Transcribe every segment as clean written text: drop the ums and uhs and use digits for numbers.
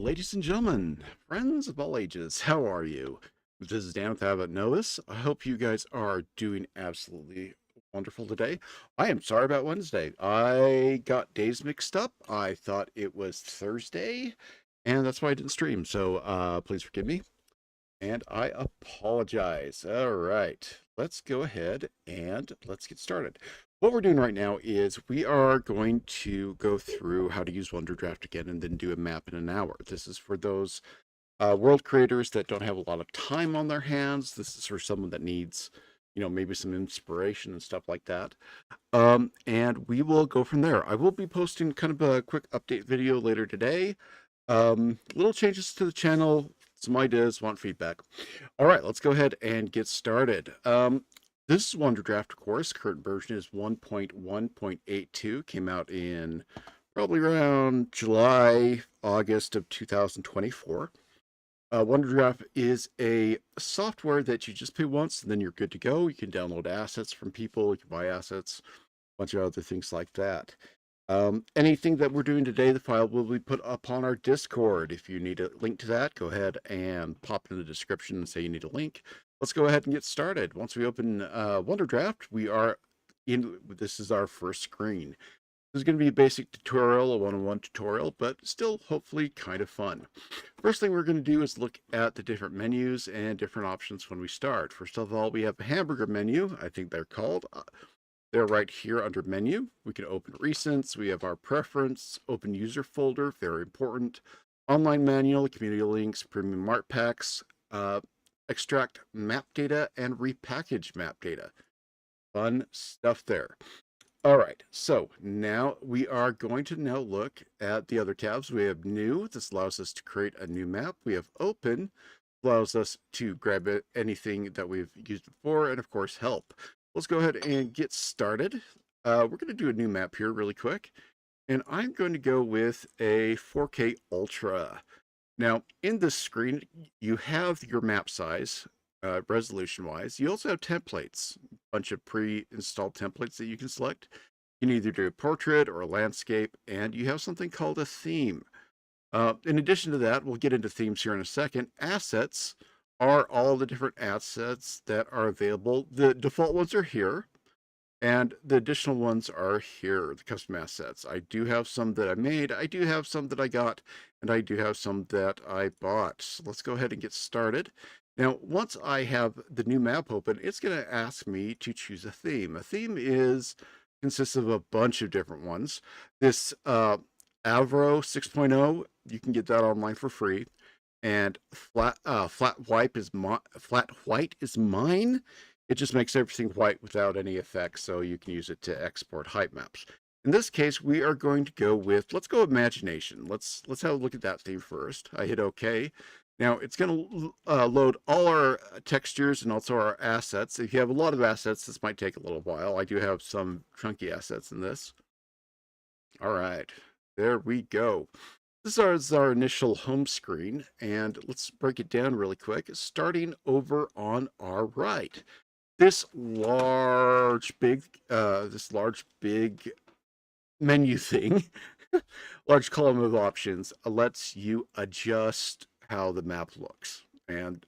Ladies and gentlemen, friends of all ages, how are you? This is Dan with Avantnovis. I hope you guys are doing absolutely wonderful today. I am sorry about Wednesday. I got days mixed up. I thought it was Thursday, and that's why I didn't stream. So please forgive me, and I apologize. All right, let's go ahead and let's get started. What we're doing right now is we are going to go through how to use Wonderdraft again and then do a map in an hour. This is for those world creators that don't have a lot of time on their hands. This is for someone that needs, maybe some inspiration and stuff like that. And we will go from there. I will be posting kind of a quick update video later today. Little changes to the channel, some ideas, want feedback. All right, let's go ahead and get started. This is Wonderdraft, of course. Current version is 1.1.82. Came out in probably around July, August of 2024. Wonderdraft is a software that you just pay once and then you're good to go. You can download assets from people, you can buy assets, a bunch of other things like that. Anything that we're doing today, the file will be put up on our Discord. If you need a link to that, go ahead and pop in the description and say you need a link. Let's go ahead and get started. Once we open Wonderdraft, we are in, this is our first screen. This is going to be a basic tutorial, a one-on-one tutorial, but still hopefully kind of fun. First thing we're going to do is look at the different menus and different options when we start. First of all, we have a hamburger menu, I think they're called. They're right here under menu. We can open recents. We have our preference, open user folder, very important. Online manual, community links, premium art packs, extract map data, and repackage map data. Fun stuff there. All right, so now we are going to now look at the other tabs. We have new. This allows us to create a new map. We have open, allows us to grab anything that we've used before, and of course help. Let's go ahead and get started. We're going to do a new map here really quick, and I'm going to go with a 4K Ultra. Now, in this screen, you have your map size, resolution-wise. You also have templates, a bunch of pre-installed templates that you can select. You can either do a portrait or a landscape, and you have something called a theme. In addition to that, we'll get into themes here in a second. Assets are all the different assets that are available. The default ones are here, and the additional ones are here, the custom assets. I do have some that I made, I do have some that I got, and I do have some that I bought. So let's go ahead and get started. Now, once I have the new map open, it's going to ask me to choose a theme. A theme consists of a bunch of different ones. This Avro 6.0, you can get that online for free. And flat white is mine. It just makes everything white without any effects, so you can use it to export height maps. In this case, we are going to go with, let's go imagination. Let's have a look at that theme first. I hit OK. Now it's going to load all our textures and also our assets. If you have a lot of assets, this might take a little while. I do have some chunky assets in this. All right, there we go. This is our initial home screen, and let's break it down really quick. Starting over on our right, this large big menu thing, large column of options, lets you adjust how the map looks, and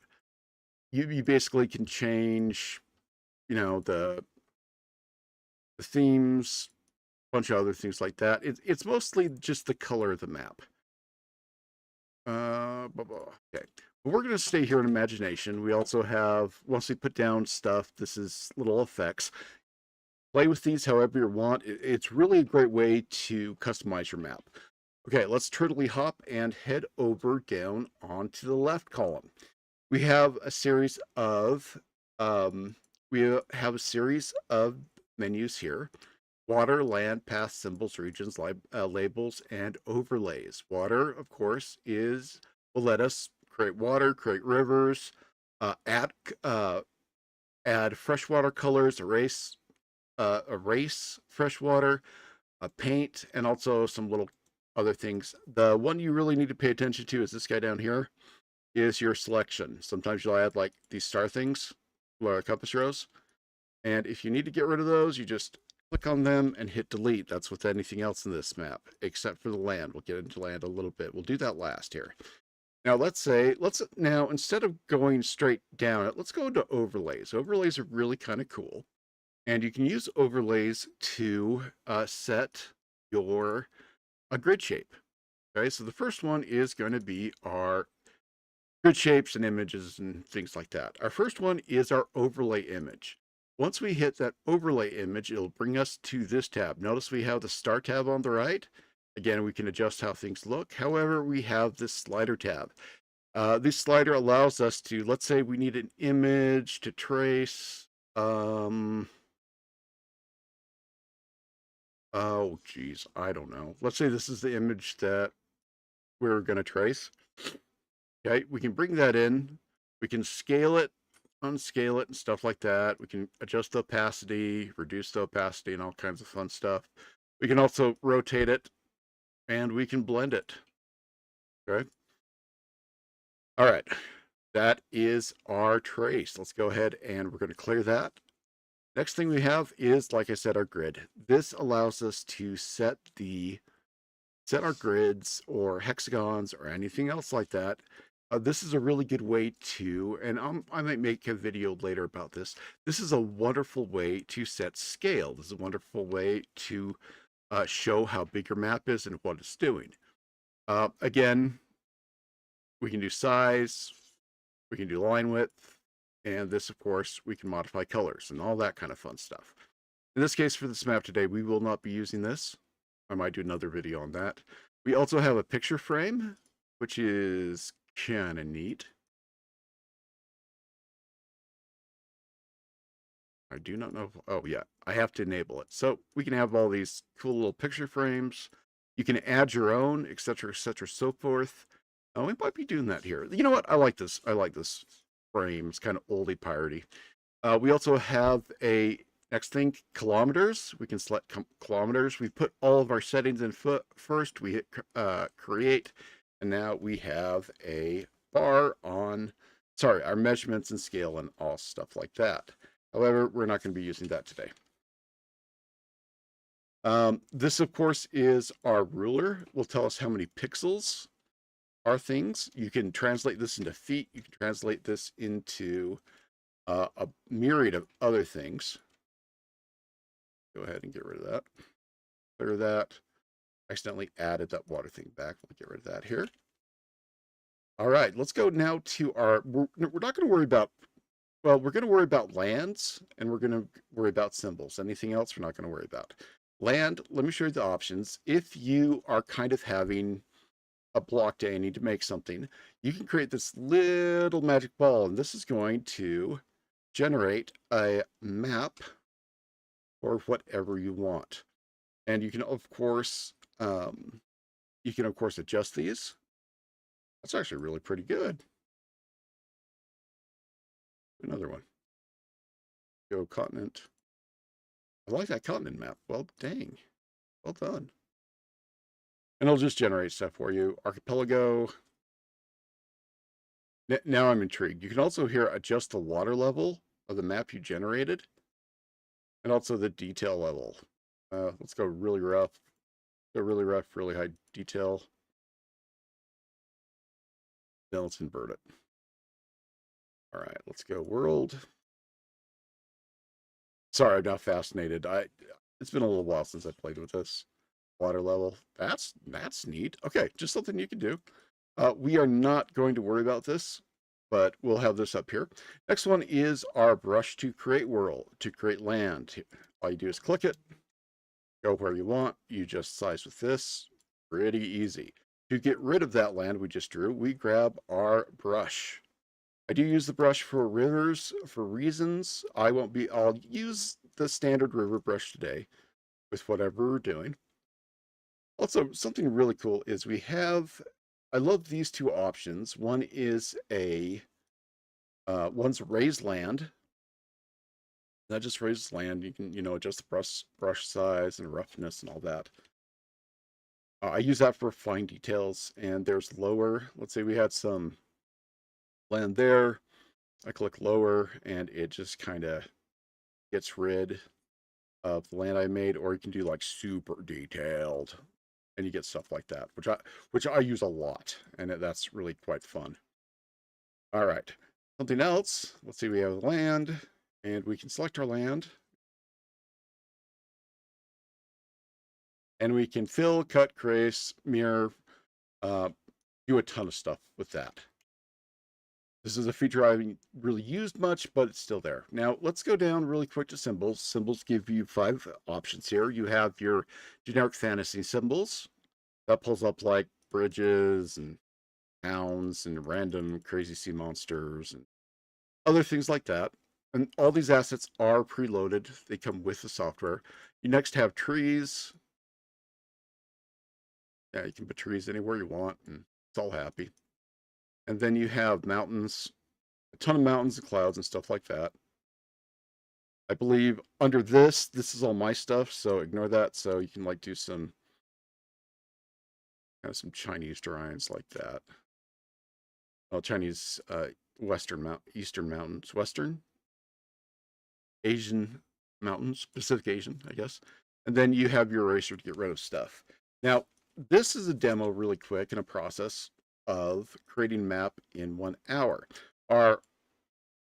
you basically can change, the themes, a bunch of other things like that. It's mostly just the color of the map. Okay, but we're going to stay here in imagination. We also have, once we put down stuff, this is little effects. Play with these however you want. It's really a great way to customize your map. Okay, let's turtley hop and head over down onto the left column. We have a series of menus here. Water, land, paths, symbols, regions, labels, and overlays. Water, of course, will let us create water, create rivers, add freshwater colors, erase freshwater, paint, and also some little other things. The one you really need to pay attention to is this guy down here, is your selection. Sometimes you'll add like these star things, compass rose. And if you need to get rid of those, you just click on them and hit delete. That's with anything else in this map, except for the land. We'll get into land a little bit. We'll do that last here. Now let's now instead of going straight down it, let's go into overlays. Overlays are really kind of cool. And you can use overlays to set your grid shape. Okay, so the first one is going to be our grid shapes and images and things like that. Our first one is our overlay image. Once we hit that overlay image, it'll bring us to this tab. Notice we have the Start tab on the right. Again, we can adjust how things look. However, we have this slider tab. This slider allows us to, let's say we need an image to trace. Oh, geez, I don't know. Let's say this is the image that we're going to trace. Okay, we can bring that in. We can scale it, unscale it, and stuff like that. We can adjust the opacity, reduce the opacity, and all kinds of fun stuff. We can also rotate it, and we can blend it. Okay. All right. That is our trace. Let's go ahead and we're going to clear that. Next thing we have is, like I said, our grid. This allows us to set our grids or hexagons or anything else like that. This is a really good way to, and I might make a video later about this. This is a wonderful way to set scale. This is a wonderful way to show how big your map is and what it's doing. Again, we can do size, we can do line width, and this, of course, we can modify colors and all that kind of fun stuff. In this case, for this map today, we will not be using this. I might do another video on that. We also have a picture frame, which is kind of neat. I do not know. Oh, yeah, I have to enable it. So we can have all these cool little picture frames. You can add your own, etc., etc., so forth. Oh, we might be doing that here. You know what? I like this. I like this frame. It's kind of oldie piratey. We also have a next thing, kilometers. We can select kilometers. We put all of our settings in first. We hit create, and now we have a bar on, sorry, our measurements and scale and all stuff like that. However, we're not going to be using that today. This, of course, is our ruler. Will tell us how many pixels are things. You can translate this into feet. You can translate this into a myriad of other things. Go ahead and get rid of that. Clear that. Accidentally added that water thing back. We'll get rid of that here. All right, let's go now to our, we're not going to worry about, well, we're going to worry about lands and we're going to worry about symbols. Anything else we're not going to worry about. Land, let me show you the options. If you are kind of having a block day and need to make something, you can create this little magic ball, and this is going to generate a map or whatever you want. And you can, of course, adjust these. That's actually really pretty good. Another one. Go continent. I like that continent map. Well, dang. Well done. And it'll just generate stuff for you. Archipelago. Now I'm intrigued. You can also here adjust the water level of the map you generated. And also the detail level. Let's go really rough. Go really rough, really high detail. Then let's invert it. All right, let's go world. Sorry, I'm not fascinated. It's been a little while since I played with this. Water level. That's neat. Okay, just something you can do. We are not going to worry about this, but we'll have this up here. Next one is our brush to create world, to create land. All you do is click it, go where you want. You just size with this. Pretty easy. To get rid of that land we just drew, we grab our brush. I do use the brush for rivers for reasons. I'll use the standard river brush today with whatever we're doing. Also, something really cool is we have, I love these two options. One is one's raised land. That just raises land. You can, adjust the brush size and roughness and all that. I use that for fine details, and there's lower. Let's say we had some land there. I click lower, and it just kind of gets rid of the land I made, or you can do like super detailed, and you get stuff like that, which I use a lot, and that's really quite fun. All right, something else. Let's see, we have land, and we can select our land, and we can fill, cut, crease, mirror, do a ton of stuff with that. This is a feature I haven't really used much, but it's still there. Now, let's go down really quick to symbols. Symbols give you 5 options here. You have your generic fantasy symbols. That pulls up like bridges and towns and random crazy sea monsters and other things like that. And all these assets are preloaded. They come with the software. You next have trees. Yeah, you can put trees anywhere you want, and it's all happy. And then you have mountains, a ton of mountains and clouds and stuff like that. I believe under this is all my stuff, so ignore that. So you can like do some kind of some Chinese drawings like that. Well, Chinese, Eastern mountains, Western, Asian mountains, Pacific Asian, I guess. And then you have your eraser to get rid of stuff. Now, this is a demo really quick in a process of creating a map in 1 hour.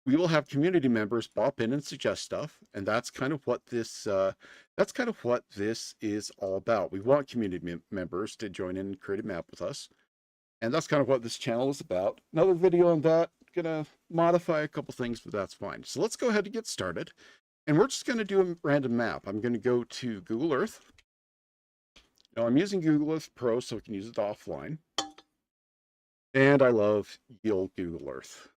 We will have community members pop in and suggest stuff, and that's kind of what this is all about. We want community members to join in and create a map with us, and that's kind of what this channel is about. Another video on that, gonna modify a couple things, but that's fine. So let's go ahead and get started, and we're just gonna do a random map. I'm gonna go to Google Earth. Now I'm using Google Earth Pro, so we can use it offline, and I love the old Google Earth.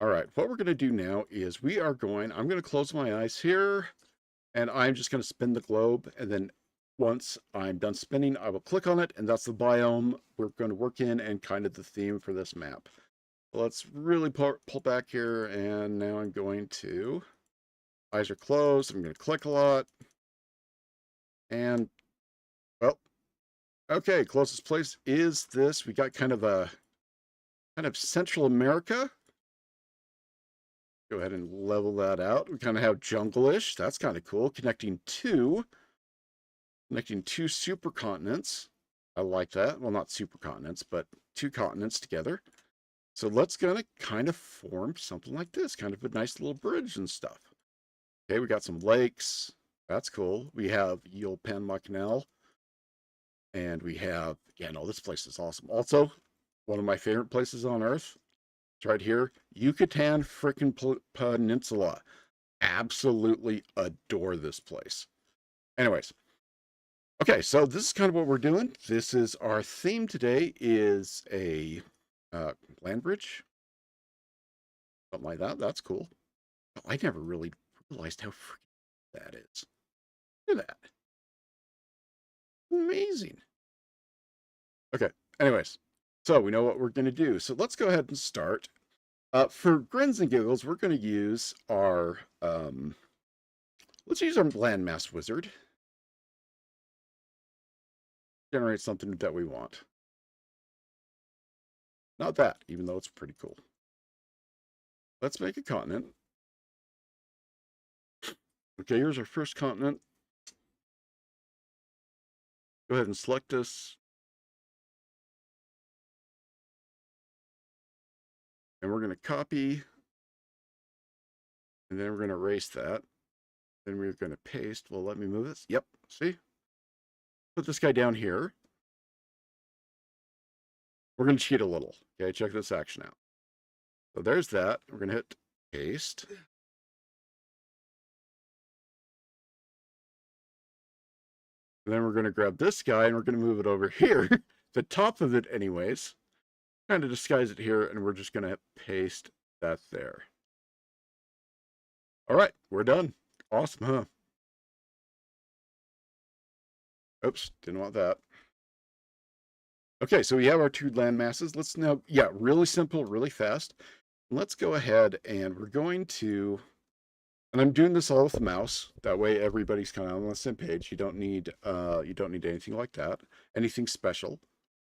All right, what we're going to do now is I'm going to close my eyes here, and I'm just going to spin the globe, and then once I'm done spinning, I will click on it, and that's the biome we're going to work in and kind of the theme for this map. Let's really pull back here, and now I'm going to, eyes are closed, I'm going to click a lot, and, well, okay, closest place is this. We got kind of Central America. Go ahead and level that out. We kind of have jungle-ish. That's kind of cool. Connecting two supercontinents. I like that. Well, not supercontinents, but 2 continents together. So let's gonna kind of form something like this, kind of a nice little bridge and stuff. Okay, we got some lakes. That's cool. We have Yulpan Canal. And we have, yeah, no, this place is awesome. Also, one of my favorite places on Earth. Right here, Yucatan freaking Peninsula. Absolutely adore this place. Anyways, okay, so this is kind of what we're doing. This is our theme today, is a land bridge, something like that. That's cool. I never really realized how freaking that is. Look at that. Amazing. Okay, anyways, so we know what we're going to do. So let's go ahead and start. For grins and giggles, we're going to use our, let's use our landmass wizard. Generate something that we want. Not that, even though it's pretty cool. Let's make a continent. Okay, here's our first continent. Go ahead and select this. And we're going to copy. And then we're going to erase that. Then we're going to paste. Well, let me move this. Yep, see? Put this guy down here. We're going to cheat a little. Okay, check this action out. So there's that. We're going to hit paste. And then we're going to grab this guy and we're going to move it over here. The top of it anyways. Kind of disguise it here, and we're just going to paste that there. All right, we're done. Awesome, huh? Oops, didn't want that. Okay, so we have our 2 land masses. Let's now, yeah, really simple, really fast. Let's go ahead and we're going to, and I'm doing this all with the mouse. That way everybody's kind of on the same page. You don't need anything like that, anything special.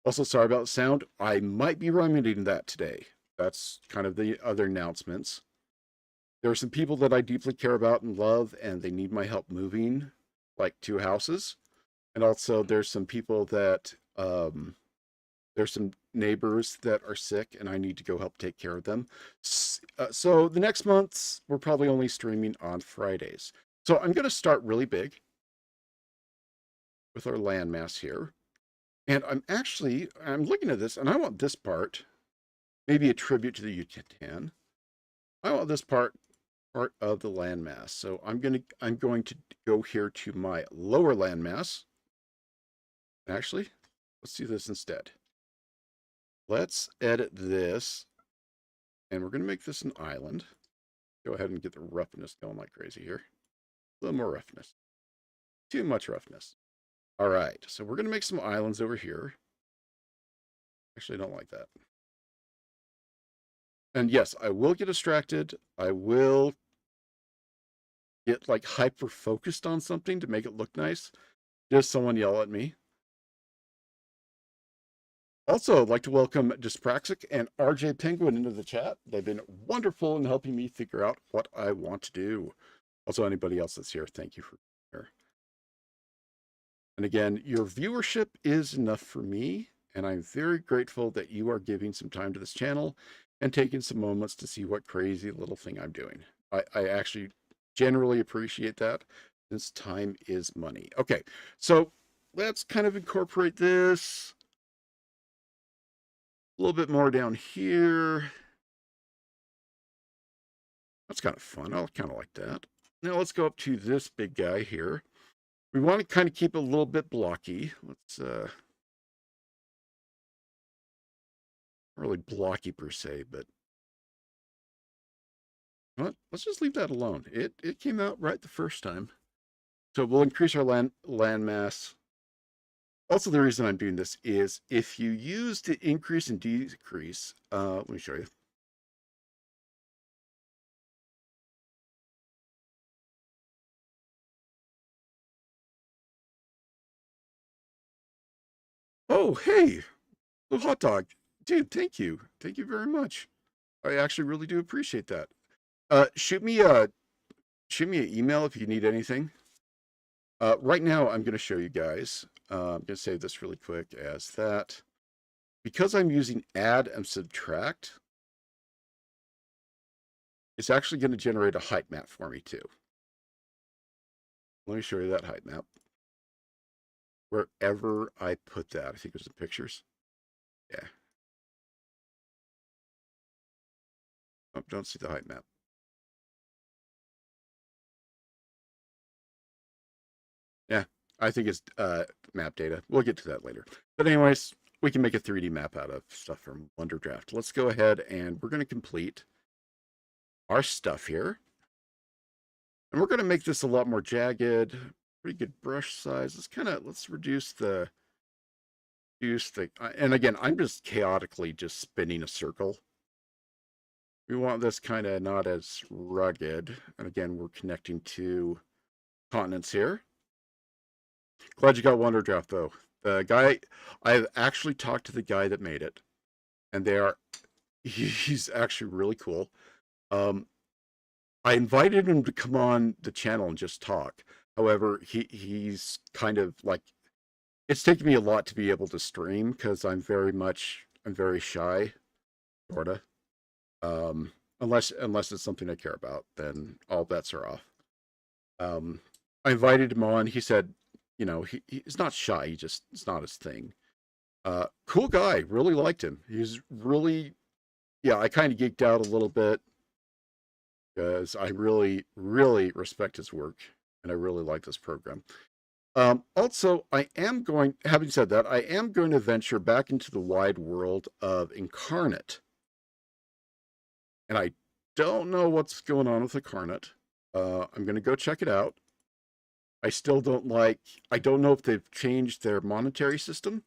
Also, sorry about the sound. I might be remedying that today. That's kind of the other announcements. there are some people that I deeply care about and love, and they need my help moving, like 2 houses. And also, there's some people that there's some neighbors that are sick, and I need to go help take care of them. So the next months, we're probably only streaming on Fridays. So I'm going to start really big with our landmass here. And I'm looking at this, and I want this part, maybe a tribute to the Yucatan. I want this part of the landmass. So I'm going to go here to my lower landmass. Actually, let's do this instead. Let's edit this, and we're going to make this an island. Go ahead and get the roughness going like crazy here. A little more roughness. Too much roughness. All right, so we're going to make some islands over here. Actually, I don't like that. And yes, I will get distracted. I will get like hyper focused on something to make it look nice. Just someone yell at me. Also, I'd like to welcome Dyspraxic and RJ Penguin into the chat. They've been wonderful in helping me figure out what I want to do. Also, anybody else that's here, thank you for being here. And again, your viewership is enough for me, and I'm very grateful that you are giving some time to this channel and taking some moments to see what crazy little thing I'm doing. I actually generally appreciate that, since time is money. Okay, so let's kind of incorporate this a little bit more down here. That's kind of fun. I'll kind of like that. Now let's go up to this big guy here. We want to kind of keep it a little bit blocky. Let's not really blocky per se, but let's just leave that alone. It came out right the first time. So we'll increase our land mass. Also, the reason I'm doing this is if you use the increase and decrease, let me show you. Oh, hey, the hot dog. Dude, thank you. Thank you very much. I actually really do appreciate that. Shoot me an email if you need anything. Right now, I'm going to show you guys. I'm going to save this really quick as that. Because I'm using add and subtract, it's actually going to generate a height map for me too. Let me show you that height map. Wherever I put that, I think it was in pictures. Yeah. Oh, don't see the height map. Yeah, I think it's map data. We'll get to that later. But anyways, we can make a 3D map out of stuff from Wonderdraft. Let's go ahead and we're going to complete our stuff here. And we're going to make this a lot more jagged. Pretty good brush size. Let's reduce the, and again, I'm just chaotically just spinning a circle. We want this kind of not as rugged. And again, we're connecting to continents here. Glad you got Wonderdraft though. The guy, I've actually talked to the guy that made it, and he's actually really cool. I invited him to come on the channel and just talk. However, he's kind of like, it's taken me a lot to be able to stream because I'm very shy, sorta. Unless it's something I care about, then all bets are off. I invited him on. He said, he's not shy. It's not his thing. Cool guy. Really liked him. He's really, yeah, I kind of geeked out a little bit because I really, really respect his work and I really like this program. Also, having said that, I am going to venture back into the wide world of Incarnate. And I don't know what's going on with Incarnate. I'm going to go check it out. I don't know if they've changed their monetary system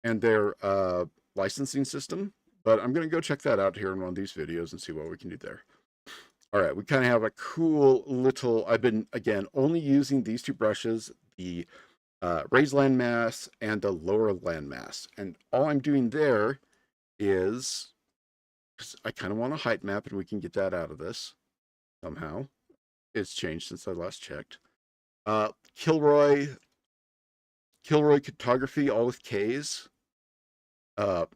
and their licensing system, but I'm going to go check that out here in one of these videos and see what we can do there. All right, we kind of have a cool little, I've been, again, only using these two brushes, the raised landmass and the lower landmass. And all I'm doing there is, I kind of want a height map and we can get that out of this. somehow. It's changed since I last checked. Kilroy Cartography, all with K's.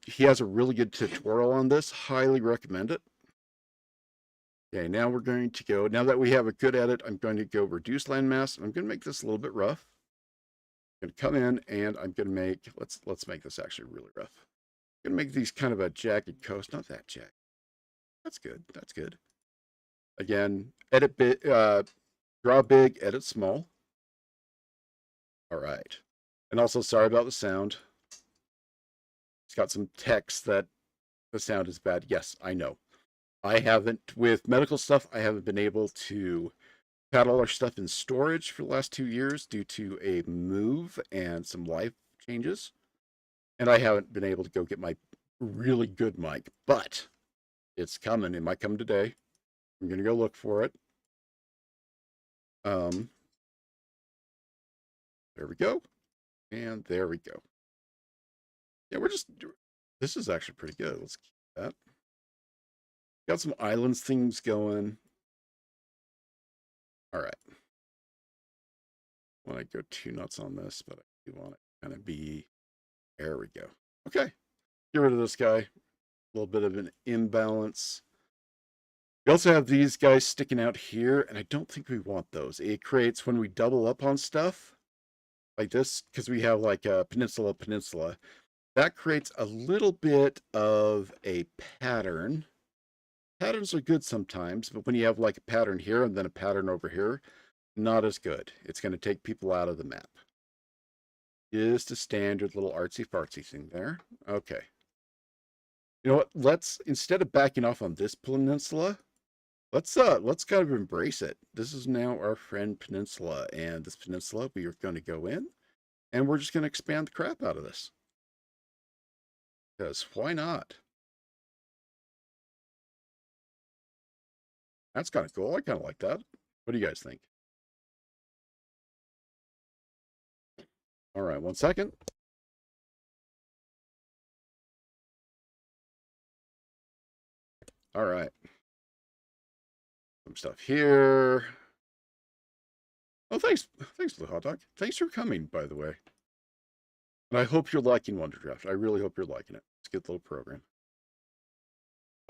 He has a really good tutorial on this. Highly recommend it. Okay, now we're going to go, now that we have a good edit, I'm going to go reduce landmass, and I'm going to make this a little bit rough. I'm going to come in and I'm going to make, let's make this actually really rough. I'm going to make these kind of a jagged coast, not that jagged. That's good, that's good. Again, edit big, draw big, edit small. All right. And also, sorry about the sound. It's got some text that the sound is bad. Yes, I know. I haven't, with medical stuff, I haven't been able to had all our stuff in storage for the last 2 years due to a move and some life changes. And I haven't been able to go get my really good mic, but it's coming. It might come today. I'm going to go look for it. There we go. And there we go. Yeah, this is actually pretty good. Let's keep that. Got some islands things going. All right. I want to go too nuts on this, but I do want it to kind of be, there we go. Okay. Get rid of this guy. A little bit of an imbalance. We also have these guys sticking out here, and I don't think we want those. It creates, when we double up on stuff like this, because we have like a peninsula, that creates a little bit of a pattern. Patterns are good sometimes, but when you have like a pattern here and then a pattern over here, not as good. It's going to take people out of the map. Just a standard little artsy-fartsy thing there. Okay. You know what? Let's, instead of backing off on this peninsula, let's kind of embrace it. This is now our friend peninsula, and this peninsula, we are going to go in, and we're just going to expand the crap out of this. Because why not? That's kind of cool. I kind of like that. What do you guys think? All right, 1 second. All right. Some stuff here. Oh, thanks for the hot dog. Thanks for coming, by the way. And I hope you're liking Wonderdraft. I really hope you're liking it. It's a good little program.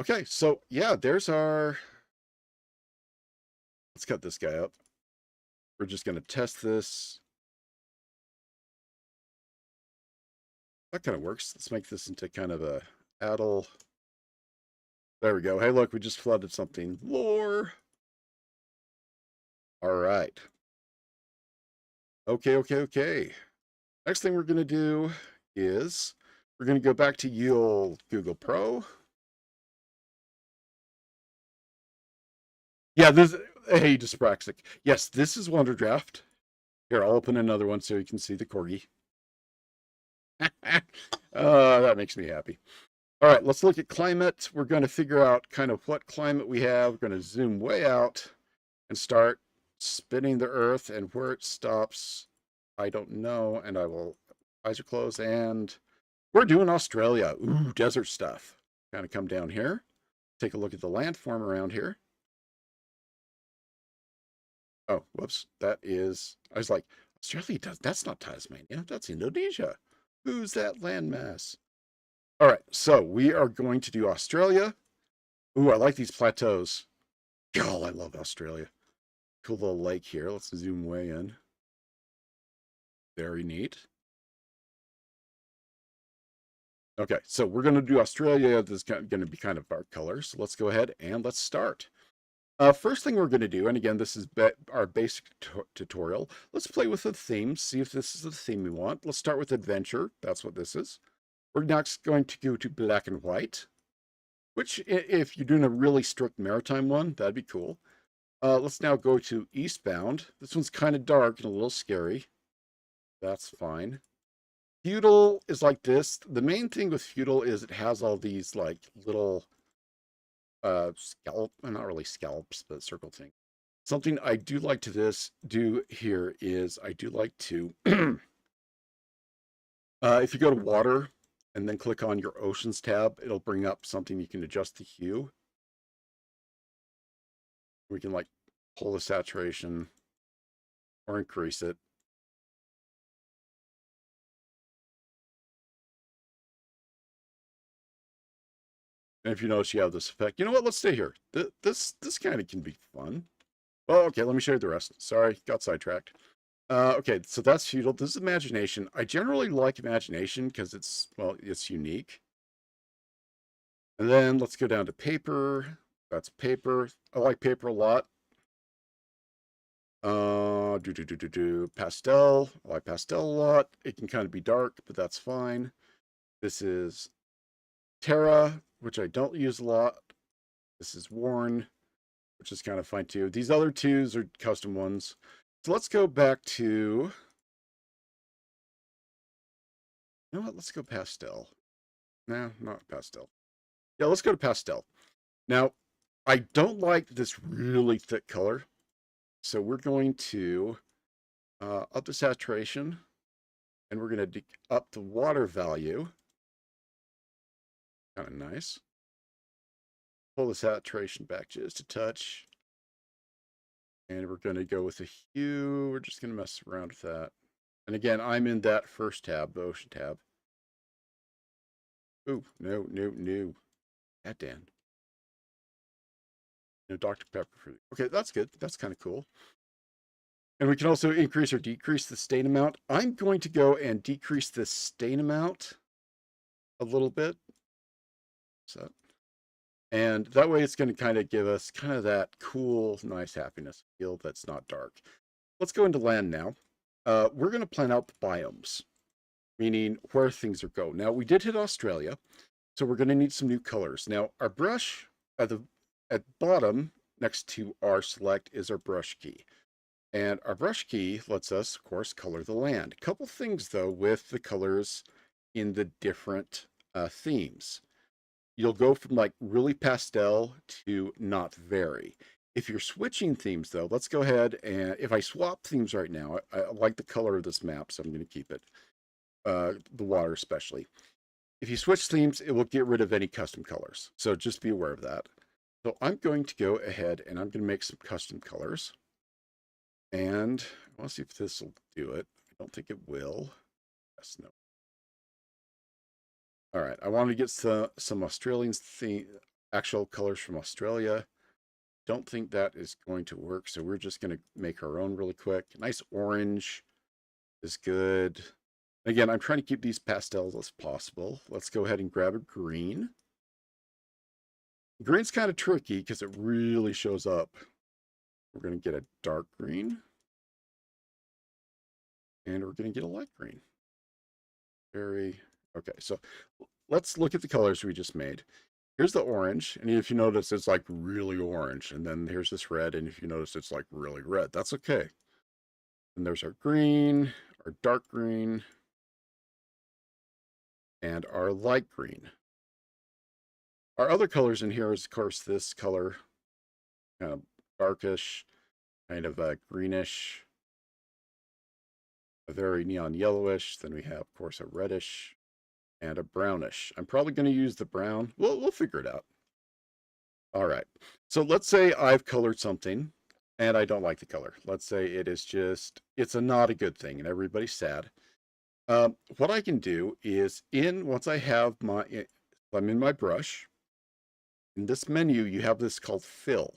Okay, so yeah, there's our... Let's cut this guy up. We're just going to test this. That kind of works. Let's make this into kind of a addle. There we go. Hey, look, we just flooded something. Lore. All right. Okay. Next thing we're going to do is we're going to go back to Google Pro. Yeah, hey, Dyspraxic. Yes, this is Wonderdraft. Here, I'll open another one so you can see the corgi. That makes me happy. All right, let's look at climate. We're going to figure out kind of what climate we have. We're going to zoom way out and start spinning the Earth, and where it stops, I don't know. And eyes are closed, and we're doing Australia. Ooh, desert stuff. Kind of come down here. Take a look at the landform around here. Oh, whoops. That is, I was like, Australia that's not Tasmania. That's Indonesia. Who's that landmass? All right, so we are going to do Australia. Ooh, I like these plateaus. Oh, I love Australia. Cool little lake here. Let's zoom way in. Very neat. Okay, so we're going to do Australia. This is going to be kind of our color. So let's go ahead and let's start. First thing we're going to do, and again, this is our basic tutorial. Let's play with the themes, see if this is the theme we want. Let's start with adventure. That's what this is. We're next going to go to black and white, which if you're doing a really strict maritime one, that'd be cool. Let's now go to eastbound. This one's kind of dark and a little scary. That's fine. Feudal is like this. The main thing with feudal is it has all these like little not really scallops, but circle thing. Something I do like to do here is I do like to if you go to water and then click on your oceans tab, it'll bring up something you can adjust the hue. We can like pull the saturation or increase it. And if you notice, you have this effect. You know what? Let's stay here. This kind of can be fun. Oh, okay. Let me show you the rest. Sorry, got sidetracked. Okay, so that's feudal. This is imagination. I generally like imagination because it's, well, it's unique. And then let's go down to paper. That's paper. I like paper a lot. Pastel. I like pastel a lot. It can kind of be dark, but that's fine. This is Terra, which I don't use a lot. This is worn, which is kind of fine too. These other twos are custom ones. So let's go back to, you know what? Let's go pastel. Nah, not pastel. Yeah, let's go to pastel. Now, I don't like this really thick color. So we're going to up the saturation, and we're going to up the water value. Kind of nice. Pull the saturation back just a touch. And we're going to go with a hue. We're just going to mess around with that. And again, I'm in that first tab, the ocean tab. Ooh, no. God damn. No Dr. Pepper for you. Okay, that's good. That's kind of cool. And we can also increase or decrease the stain amount. I'm going to go and decrease the stain amount a little bit. So, and that way it's going to kind of give us kind of that cool, nice happiness feel that's not dark. Let's go into land now. We're going to plan out the biomes, meaning where things are going. Now, we did hit Australia, so we're going to need some new colors. Now, our brush at the bottom next to our select is our brush key. And our brush key lets us, of course, color the land. A couple things, though, with the colors in the different themes. You'll go from like really pastel to not very. If you're switching themes, though, let's go ahead and if I swap themes right now, I like the color of this map, so I'm going to keep it, the water especially. If you switch themes, it will get rid of any custom colors. So just be aware of that. So I'm going to go ahead and I'm going to make some custom colors. And I want to see if this will do it. I don't think it will. Yes, no. All right, I want to get some Australian actual colors from Australia. Don't think that is going to work, so we're just going to make our own really quick. Nice orange is good. Again, I'm trying to keep these pastels as possible. Let's go ahead and grab a green. Green's kind of tricky because it really shows up. We're going to get a dark green. And we're going to get a light green. Okay, so let's look at the colors we just made. Here's the orange, and if you notice, it's like really orange. And then here's this red, and if you notice, it's like really red. That's okay. And there's our green, our dark green, and our light green. Our other colors in here is, of course, this color, kind of darkish, kind of a greenish, a very neon yellowish. Then we have, of course, a reddish and a brownish. I'm probably going to use the brown. We'll figure it out. All right. So let's say I've colored something and I don't like the color. Let's say it is just, it's not a good thing and everybody's sad. What I can do is once I have I'm in my brush, in this menu, you have this called fill.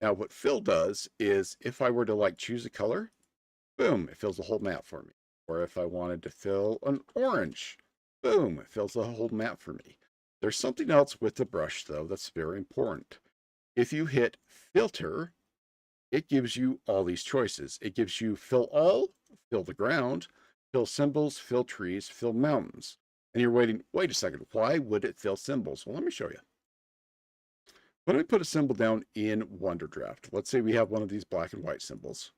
Now what fill does is if I were to like choose a color, boom, it fills the whole map for me. Or if I wanted to fill an orange, boom, it fills the whole map for me. There's something else with the brush though that's very important. If you hit filter, it gives you all these choices. It gives you fill all, fill the ground, fill symbols, fill trees, fill mountains. And you're waiting, wait a second, why would it fill symbols? Well, let me show you. When we put a symbol down in Wonderdraft, let's say we have one of these black and white symbols.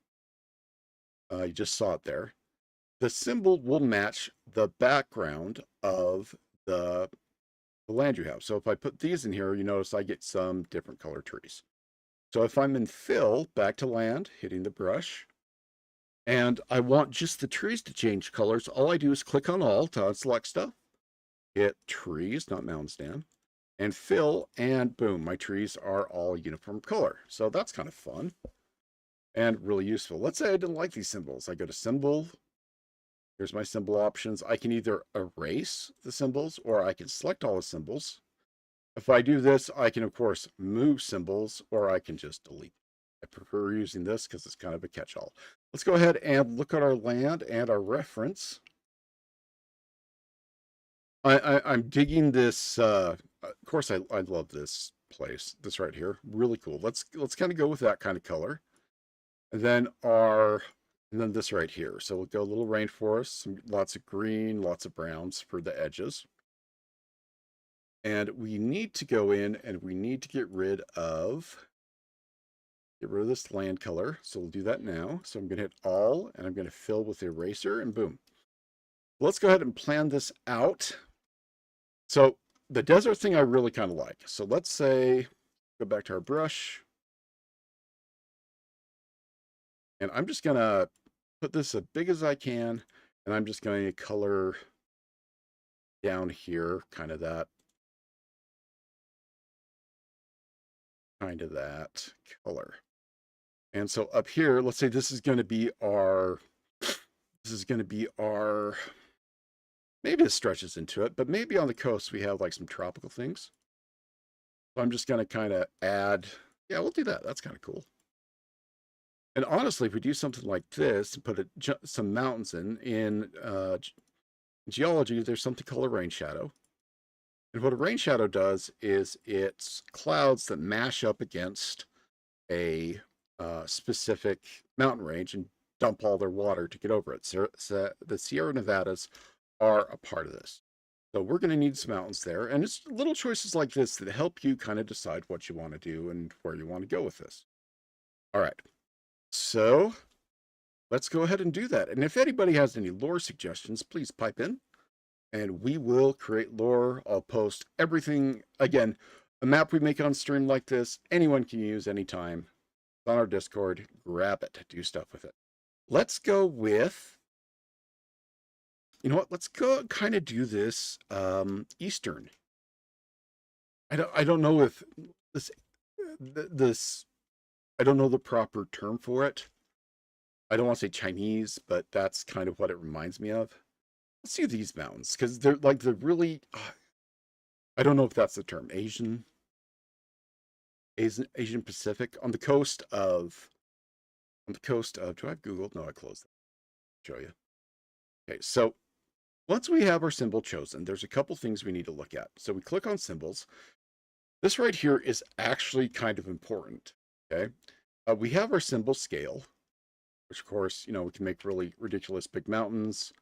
You just saw it there. The symbol will match the background of the land you have. So if I put these in here, you notice I get some different color trees. So if I'm in fill, back to land, hitting the brush, and I want just the trees to change colors, all I do is click on all to unselect stuff, hit trees, not mountains, Dan, and fill, and boom, my trees are all uniform color. So that's kind of fun and really useful. Let's say I didn't like these symbols. I go to symbol. Here's my symbol options. I can either erase the symbols or I can select all the symbols. If I do this, I can, of course, move symbols or I can just delete. I prefer using this because it's kind of a catch-all. Let's go ahead and look at our land and our reference. I'm digging this. Of course, I love this place. This right here, really cool. Let's kind of go with that kind of color, and then this right here. So we'll go a little rainforest, lots of green, lots of browns for the edges, and we need to go in and we need to get rid of this land color. So we'll do that now. So I'm going to hit all, and I'm going to fill with the eraser, and boom. Let's go ahead and plan this out. So the desert thing I really kind of like. So let's say, go back to our brush. And I'm just going to put this as big as I can. And I'm just going to color down here, kind of that color. And so up here, let's say this is going to be our, maybe it stretches into it, but maybe on the coast we have like some tropical things. So I'm just going to kind of add, yeah, we'll do that. That's kind of cool. And honestly, if we do something like this and put some mountains in geology, there's something called a rain shadow. And what a rain shadow does is it's clouds that mash up against a specific mountain range and dump all their water to get over it. So the Sierra Nevadas are a part of this. So we're going to need some mountains there. And it's little choices like this that help you kind of decide what you want to do and where you want to go with this. All right. So let's go ahead and do that. And if anybody has any lore suggestions, please pipe in and we will create lore. I'll post everything. Again, a map we make on stream like this, anyone can use anytime. It's on our Discord. Grab it. Do stuff with it. Let's go with, you know what? Let's go kind of do this Eastern. I don't know if this I don't know the proper term for it. I don't want to say Chinese, but that's kind of what it reminds me of. Let's do these mountains because they're really. I don't know if that's the term. Asian Pacific on the coast of. Do I have Google? No, I closed that. Show you. Okay, so once we have our symbol chosen, there's a couple things we need to look at. So we click on symbols. This right here is actually kind of important. Okay, we have our symbol scale, which of course, we can make really ridiculous big mountains.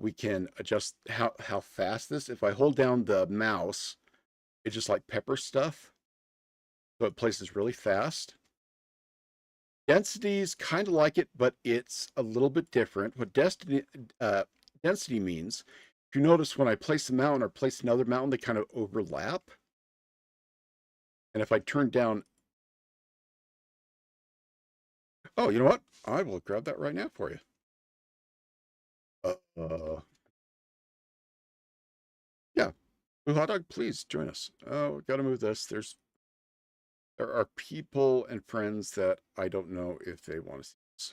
We can adjust how fast this. If I hold down the mouse, it just like pepper stuff. So it places really fast. Densities kind of like it, but it's a little bit different. What density means, if you notice when I place a mountain or place another mountain, they kind of overlap. And if I turn down, oh, you know what? I will grab that right now for you. Yeah. Ooh, hot dog, please join us. Oh, we got to move this. There are people and friends that I don't know if they want to see this.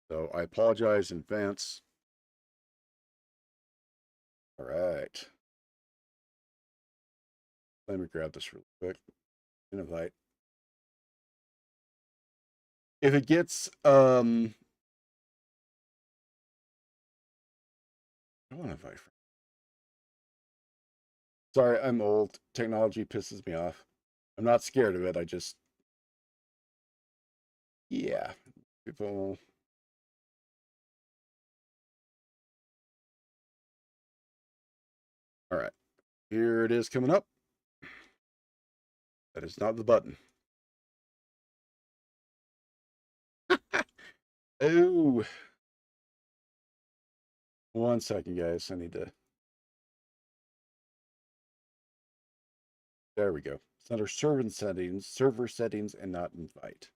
So I apologize in advance. All right. Let me grab this real quick. Invite. If it gets I want to invite. Sorry, I'm old. Technology pisses me off. I'm not scared of it. I just, yeah. People. All right. Here it is coming up. That is not the button. Oh. 1 second, guys. I need to. There we go. It's under server settings, and not invite.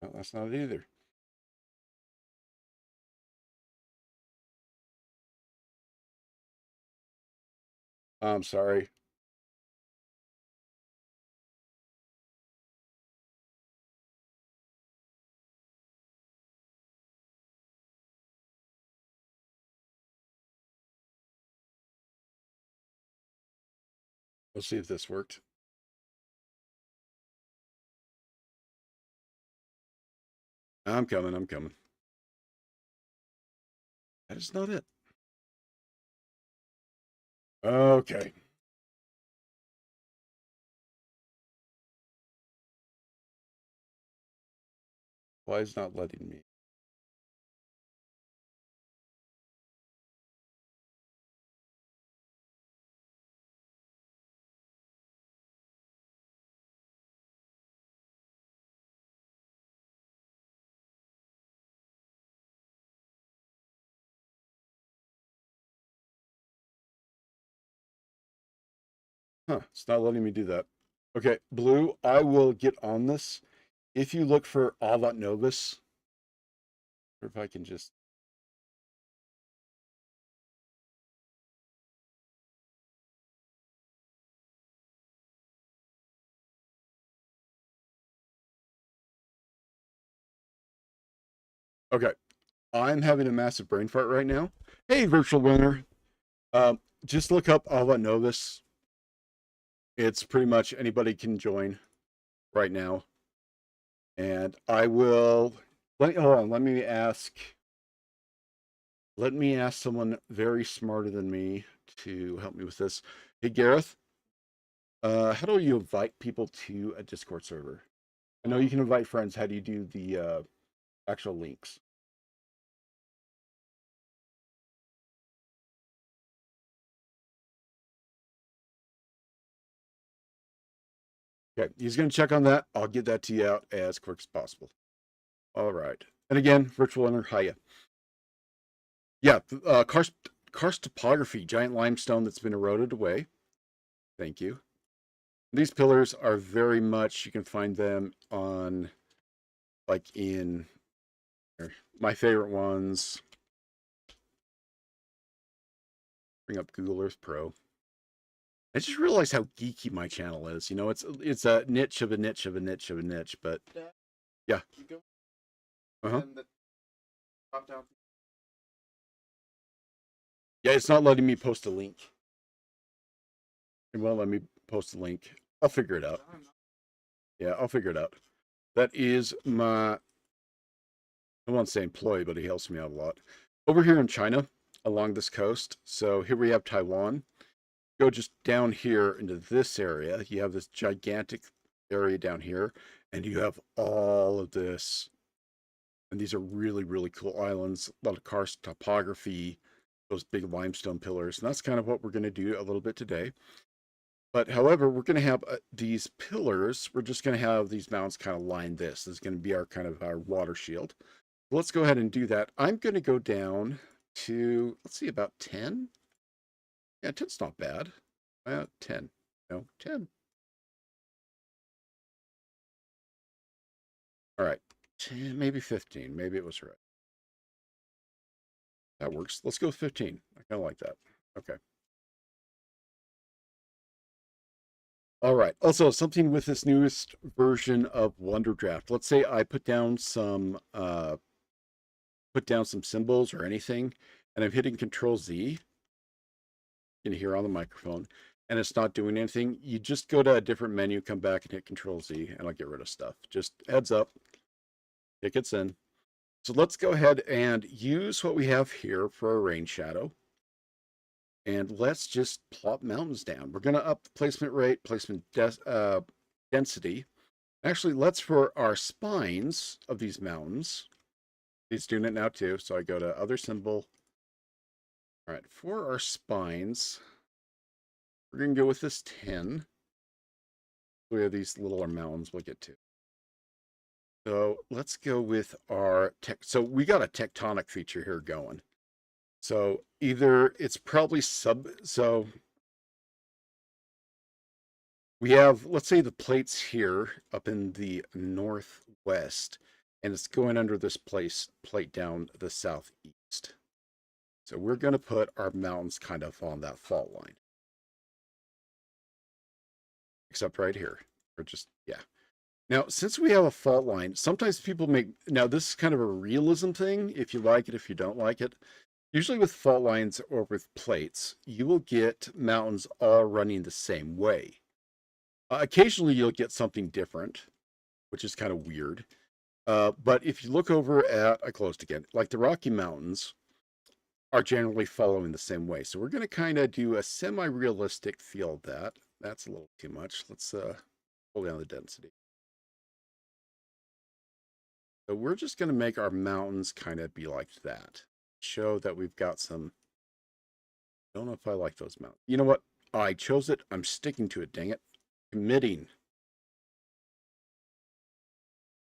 No, that's not it either. I'm sorry. Let's see if this worked. I'm coming. I'm coming. That is not it. Okay. Why is not letting me? Huh. It's not letting me do that. Okay, Blue, I will get on this. If you look for Avantnovis, or if I can just. Okay. I'm having a massive brain fart right now. Hey, virtual winner. Just look up Avantnovis. It's pretty much anybody can join right now. And I will hold on, let me ask someone very smarter than me to help me with this. Hey Gareth, how do you invite people to a Discord server? I know you can invite friends. How do you do the actual links? Okay, he's gonna check on that. I'll get that to you out as quick as possible. All right. And again, virtual owner, hiya. Yeah, karst topography, giant limestone that's been eroded away. Thank you. These pillars are very much, you can find them on, like in my favorite ones. Bring up Google Earth Pro. I just realized how geeky my channel is. You know, it's a niche of a niche of a niche of a niche, but yeah. Uh-huh. Yeah, it's not letting me post a link. It won't let me post a link. I'll figure it out. Yeah, I'll figure it out. That is my, I won't say employee, but he helps me out a lot. Over here in China, along this coast. So here we have Taiwan. Go just down here into this area. You have this gigantic area down here, and you have all of this. And these are really, really cool islands. A lot of karst topography, those big limestone pillars. And that's kind of what we're going to do a little bit today. But however, we're going to have these pillars. We're just going to have these mountains kind of line this. This is going to be our kind of our water shield. Let's go ahead and do that. I'm going to go down to, let's see, about 10. Yeah, 10's not bad. 10. No, 10. All right. 10, maybe 15. Maybe it was right. That works. Let's go with 15. I kind of like that. Okay. All right. Also, something with this newest version of Wonderdraft. Let's say I put down some symbols or anything, and I'm hitting Control Z. You can hear on the microphone, and it's not doing anything. You just go to a different menu, come back and hit Control Z, and I'll get rid of stuff. Just heads up, it gets in. So let's go ahead and use what we have here for a rain shadow. And let's just plop mountains down. We're going to up the placement rate, density. Actually, let's for our spines of these mountains. He's doing it now too. So I go to other symbol. All right, for our spines, we're going to go with this 10. We have these littler mountains we'll get to. So let's go with our tech. So we got a tectonic feature here going. So either it's probably so we have, let's say the plate's here up in the northwest, and it's going under this plate down the southeast. So we're going to put our mountains kind of on that fault line. except right here. Or just, yeah. Now, since we have a fault line, sometimes people make, now this is kind of a realism thing, if you like it, if you don't like it. Usually with fault lines or with plates, you will get mountains all running the same way. Occasionally you'll get something different, which is kind of weird. But if you look over at, I closed again, like the Rocky Mountains are generally following the same way. So we're going to kind of do a semi-realistic feel of that. That's a little too much. Let's pull down the density. So we're just going to make our mountains kind of be like that. Show that we've got some, don't know if I like those mountains. You know what? I chose it. I'm sticking to it, dang it. Committing.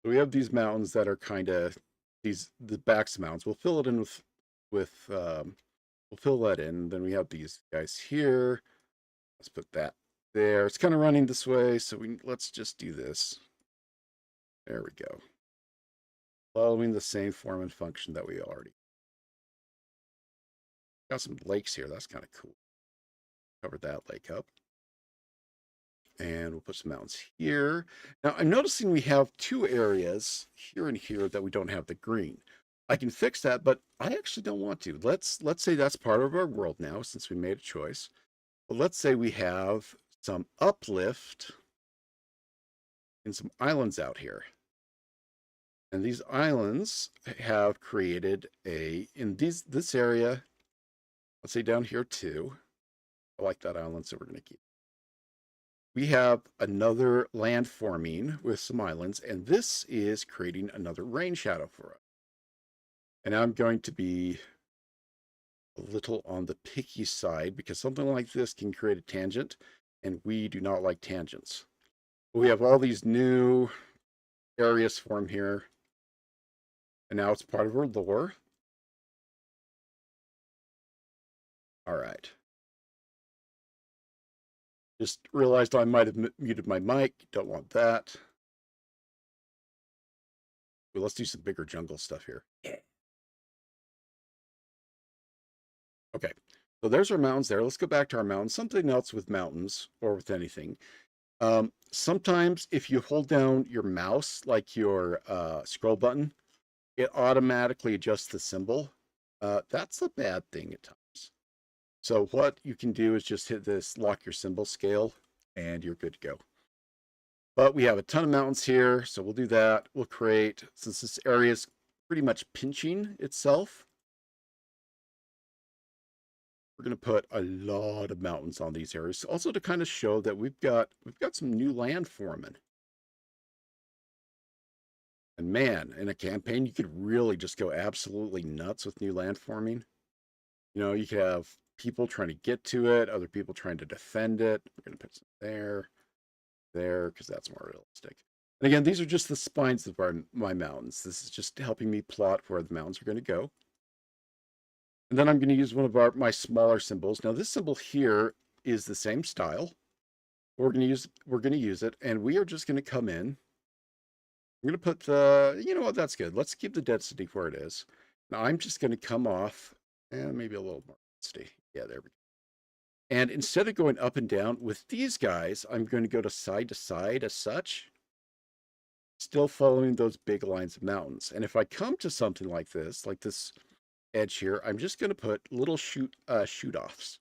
So we have these mountains that are kind of, the backs mountains. We'll fill it in we'll fill that in. Then we have these guys here. Let's put that there. It's kind of running this way, so let's just do this. There we go. Following the same form and function that we already got. Some lakes here. That's kind of cool. Cover that lake up. And we'll put some mountains here. Now I'm noticing we have two areas here and here that we don't have the green. I can fix that, but I actually don't want to. Let's say that's part of our world now, since we made a choice. But let's say we have some uplift and some islands out here. And these islands have created in this area, let's say down here too. I like that island, so we're going to keep. We have another land forming with some islands, and this is creating another rain shadow for us. And I'm going to be a little on the picky side because something like this can create a tangent, and we do not like tangents. We have all these new areas form here, and now it's part of our lore. All right. Just realized I might have muted my mic. Don't want that. Well, let's do some bigger jungle stuff here. Yeah. Okay. So there's our mountains there. Let's go back to our mountains. Something else with mountains or with anything. Sometimes if you hold down your mouse, like your scroll button, it automatically adjusts the symbol. That's a bad thing at times. So what you can do is just hit this, lock your symbol scale, and you're good to go. But we have a ton of mountains here, so we'll do that. We'll create, since this area is pretty much pinching itself, we're going to put a lot of mountains on these areas, also to kind of show that we've got some new land forming. And man, in a campaign, you could really just go absolutely nuts with new land forming. You know, you could have people trying to get to it, other people trying to defend it. We're going to put some there, because that's more realistic. And again, these are just the spines of my mountains. This is just helping me plot where the mountains are going to go. And then I'm going to use one of my smaller symbols. Now this symbol here is the same style. We're going to use it, and we are just going to come in. I'm going to put you know what, that's good. Let's keep the density where it is. Now I'm just going to come off and maybe a little more density. Yeah, there we go. And instead of going up and down with these guys, I'm going to go to side as such, still following those big lines of mountains. And if I come to something like this edge here, I'm just going to put little shoot-offs.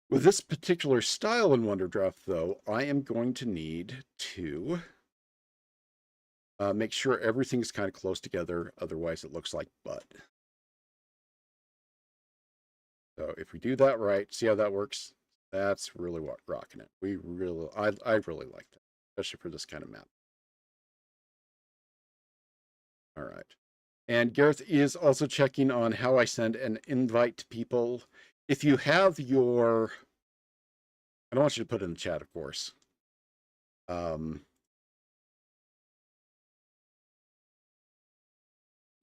With this particular style in Wonderdraft, though, I am going to need to make sure everything's kind of close together. Otherwise, it looks like butt. So if we do that right, see how that works? That's really what rocking it. I really like that, especially for this kind of map. All right. And Gareth is also checking on how I send an invite to people. If you have your, I don't want you to put it in the chat, of course.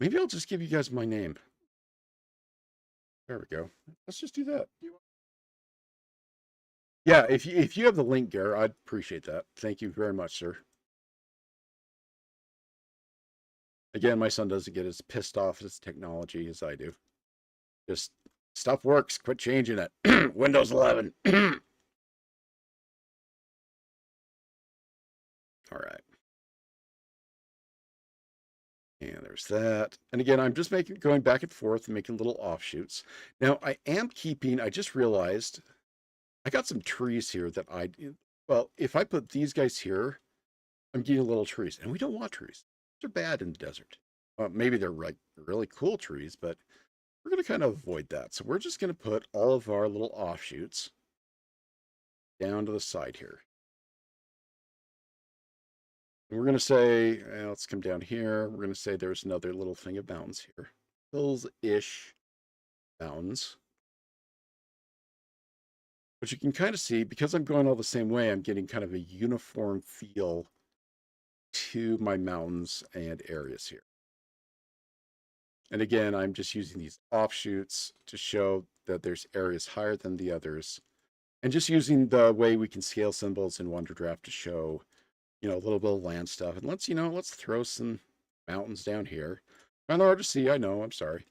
Maybe I'll just give you guys my name. There we go. Let's just do that. Yeah, if you have the link, Gareth, I'd appreciate that. Thank you very much, sir. Again, my son doesn't get as pissed off at his technology as I do. Just stuff works. Quit changing it. Windows 11. And there's that. And again, I'm just going back and forth and making little offshoots. Now I am keeping, I just realized I got some trees here that well, if I put these guys here, I'm getting little trees, and we don't want trees. They're bad in the desert. Maybe they're like really cool trees, but we're going to kind of avoid that. So we're just going to put all of our little offshoots down to the side here. And we're going to say, let's come down here. We're going to say there's another little thing of mountains here. Hills-ish mountains. But you can kind of see, because I'm going all the same way, I'm getting kind of a uniform feel to my mountains and areas here. And again, I'm just using these offshoots to show that there's areas higher than the others. And just using the way we can scale symbols in Wonderdraft to show, a little bit of land stuff. And let's throw some mountains down here. Kind of hard to see, I know, I'm sorry.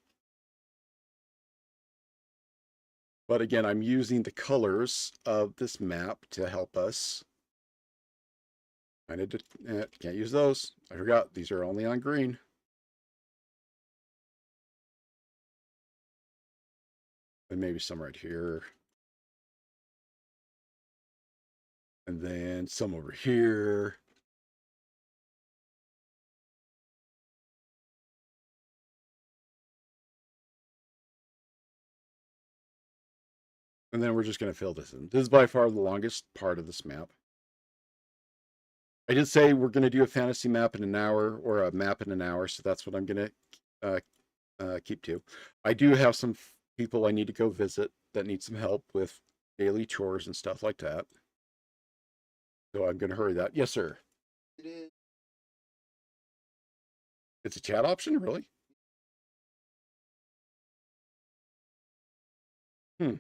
But again, I'm using the colors of this map to help us. Can't use those. I forgot, these are only on green. And maybe some right here. And then some over here. And then we're just going to fill this in. This is by far the longest part of this map. I did say we're going to do a fantasy map in an hour, or a map in an hour, so that's what I'm going to keep to. I do have some people I need to go visit that need some help with daily chores and stuff like that. So I'm going to hurry that. Yes, sir. It is. It's a chat option, really? Hmm.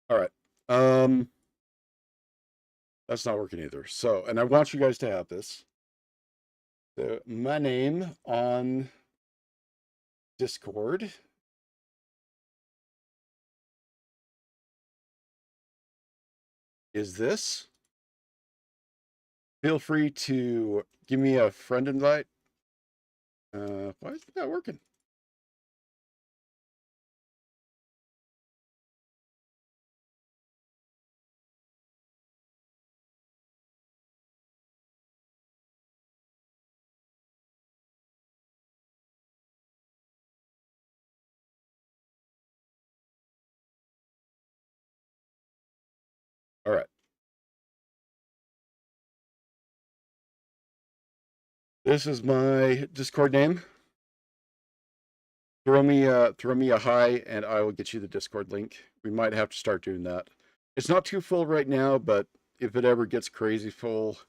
All right. That's not working either. So, and I want you guys to have this. So my name on Discord is this. Feel free to give me a friend invite. Why is it not working? All right. This is my Discord name. Throw me a hi, and I will get you the Discord link. We might have to start doing that. It's not too full right now, but if it ever gets crazy full,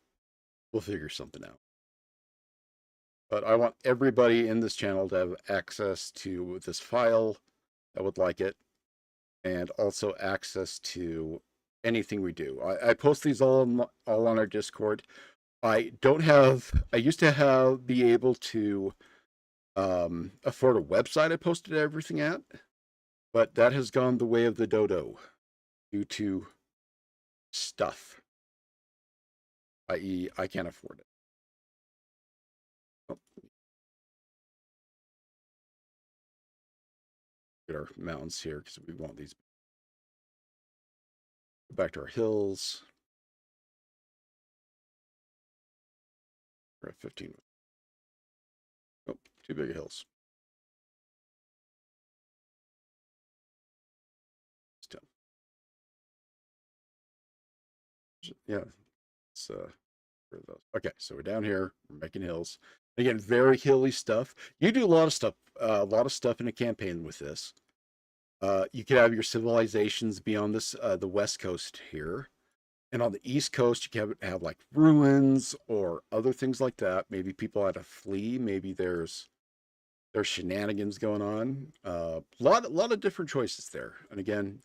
we'll figure something out. But I want everybody in this channel to have access to this file that would like it, and also access to anything we do. I post these all on our Discord. I used to be able to afford a website I posted everything at, but that has gone the way of the dodo due to stuff, i.e. I can't afford it. Oh, get our mountains here because we want these. Go back to our hills. We're at 15. Oh, too big of hills. Still. Yeah, it's okay, so we're down here, we're making hills. Again, very hilly stuff. You do a lot of stuff in a campaign with this. You could have your civilizations be on this the west coast here, and on the east coast you can have like ruins or other things like that. Maybe people had to flee. Maybe there's shenanigans going on. Lot of different choices there. And again,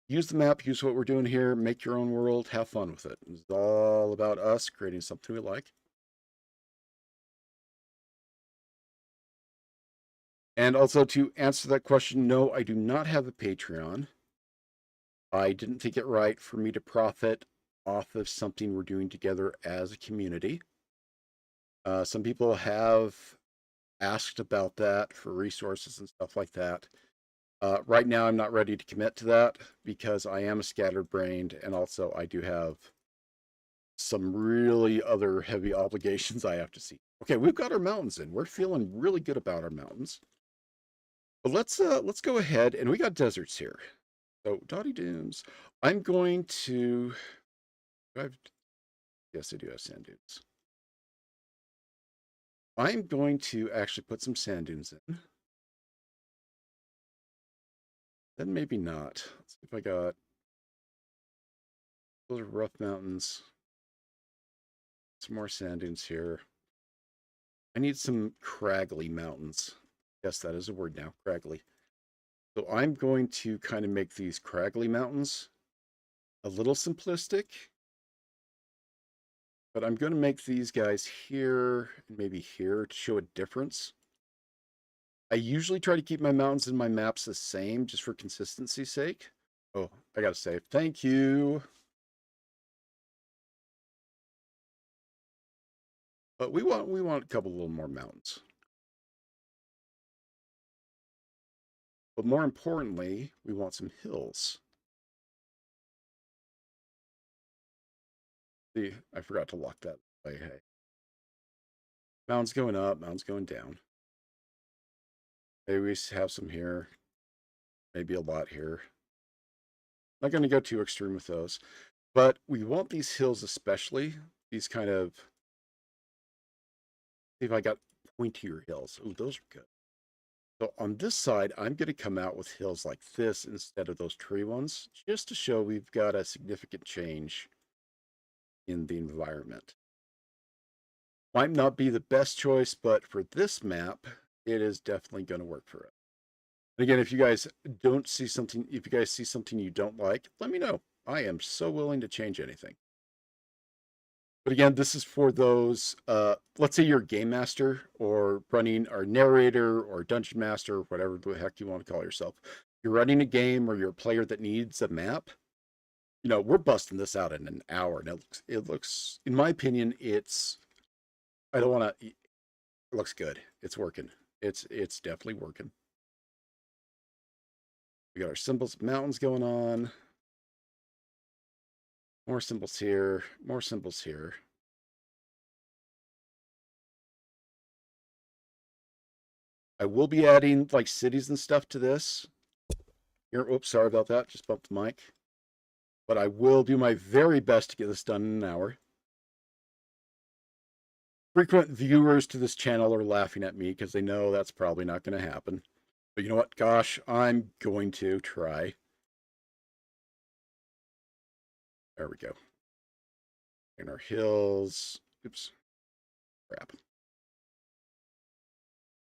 use the map, use what we're doing here, make your own world, have fun with it. It's all about us creating something we like. And also to answer that question, no, I do not have a Patreon. I didn't think it right for me to profit off of something we're doing together as a community. Some people have asked about that for resources and stuff like that. Right now, I'm not ready to commit to that because I am a scattered-brained, and also I do have some really other heavy obligations I have to see. Okay, we've got our mountains in. We're feeling really good about our mountains. But let's go ahead, and we got deserts here. So Dotty Dunes. I'm going to. Yes, I do have sand dunes. I'm going to actually put some sand dunes in. Then maybe not. Let's see if I got. Those are rough mountains. Some more sand dunes here. I need some craggly mountains. Yes, that is a word now, craggly. So I'm going to kind of make these craggly mountains a little simplistic. But I'm going to make these guys here and maybe here to show a difference. I usually try to keep my mountains in my maps the same just for consistency's sake. Oh, I gotta say, thank you. But we want a couple little more mountains. But more importantly, we want some hills. See, I forgot to lock that way. Hey. Mountains going up, mountains going down. Maybe we have some here. Maybe a lot here. Not going to go too extreme with those. But we want these hills especially. These kind of... See if I got pointier hills. Oh, those are good. So on this side, I'm going to come out with hills like this instead of those tree ones, just to show we've got a significant change in the environment. Might not be the best choice, but for this map, it is definitely going to work for it. And again, if you guys don't see something, if you guys see something you don't like, let me know. I am so willing to change anything. But again, this is for those, let's say you're a game master or running or narrator or dungeon master, whatever the heck you want to call yourself. You're running a game or you're a player that needs a map. You know, we're busting this out in an hour. And it looks, in my opinion, I don't want to, it looks good. It's working. It's definitely working. We got our symbols, mountains going on. More symbols here, more symbols here. I will be adding like cities and stuff to this. Here, oops, sorry about that. Just bumped the mic. But I will do my very best to get this done in an hour. Frequent viewers to this channel are laughing at me because they know that's probably not going to happen. But you know what? Gosh, I'm going to try. There we go. In our hills. Oops. Crap.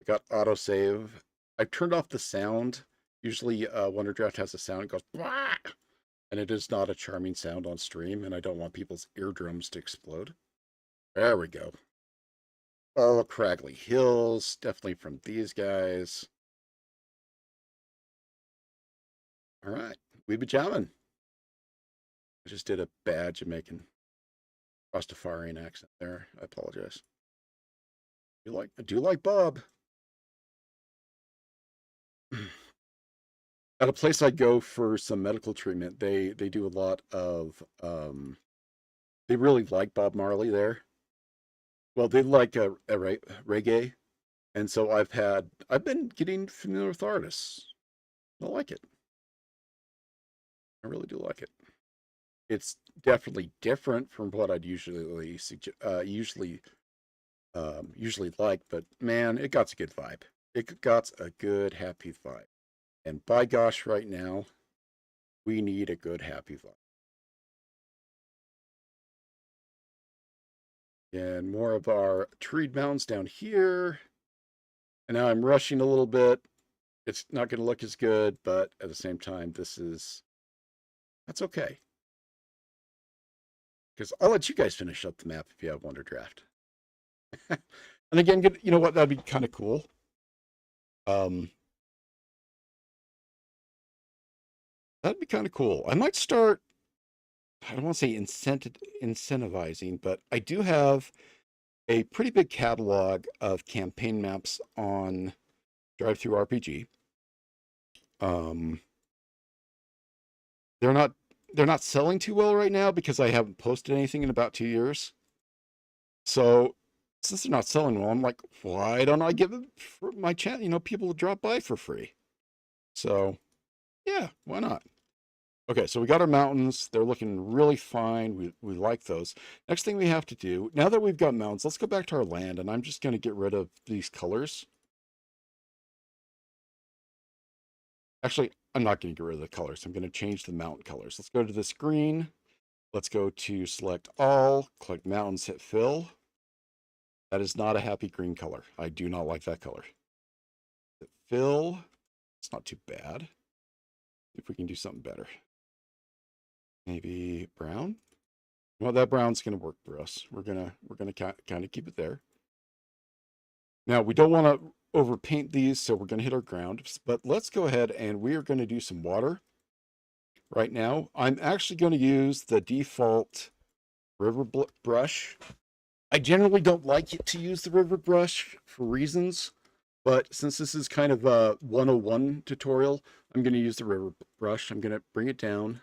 I got autosave. I've turned off the sound. Usually Wonderdraft has a sound. It goes, "Wah!" And it is not a charming sound on stream, and I don't want people's eardrums to explode. There we go. Oh, craggly hills. Definitely from these guys. All right. We be jamming. I just did a bad Jamaican Rastafarian accent there. I apologize. I do like Bob. At a place I go for some medical treatment, they do a lot of they really like Bob Marley there. Well, they like reggae, and so I've been getting familiar with artists. I like it. I really do like it. It's definitely different from what I'd usually like, but man, it got a good vibe. It got a good happy vibe. And by gosh, right now, we need a good happy vibe. And more of our treed mountains down here. And now I'm rushing a little bit. It's not going to look as good, but at the same time, that's okay. Because I'll let you guys finish up the map if you have Wonderdraft. And again, you know what? That'd be kind of cool. Um, that'd be kind of cool. I might start, I don't want to say incentivizing, but I do have a pretty big catalog of campaign maps on Drive Through RPG. Um, they're not they're not selling too well right now because I haven't posted anything in about 2 years. So since they're not selling well, I'm like, why don't I give it for my channel? People will drop by for free. So yeah, why not? Okay, so we got our mountains. They're looking really fine. We like those. Next thing we have to do, now that we've got mountains, let's go back to our land, and I'm just going to get rid of these colors. Actually, I'm not going to get rid of the colors. I'm going to change the mountain colors. Let's go to this green. Let's go to select all, click mountains, hit fill. That is not a happy green color. I do not like that color. Hit fill. It's not too bad. If we can do something better. Maybe brown. Well, that brown's going to work for us. We're gonna kind of keep it there. Now we don't want to overpaint these, so we're going to hit our ground. But let's go ahead and we are going to do some water. Right now, I'm actually going to use the default river brush. I generally don't like it to use the river brush for reasons, but since this is kind of a 101 tutorial, I'm going to use the river brush. I'm going to bring it down.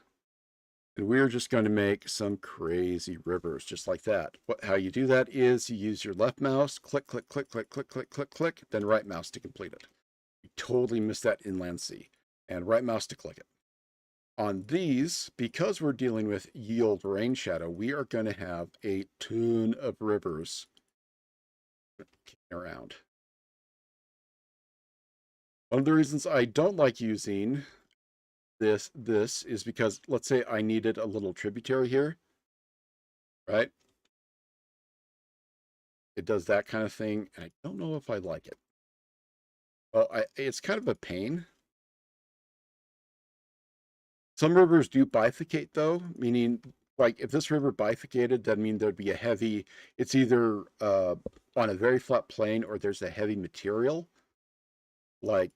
And we're just going to make some crazy rivers just like that. How you do that is you use your left mouse, click, click, click, click, click, click, click, click, then right mouse to complete it. You totally missed that inland sea. And right mouse to click it. On these, because we're dealing with yield rain shadow, we are going to have a ton of rivers around. One of the reasons I don't like using this is because, let's say I needed a little tributary here, right? It does that kind of thing, and I don't know if I like it. Well, it's kind of a pain. Some rivers do bifurcate, though, meaning, like, if this river bifurcated, that means there'd be a heavy, it's either on a very flat plane or there's a heavy material. Like,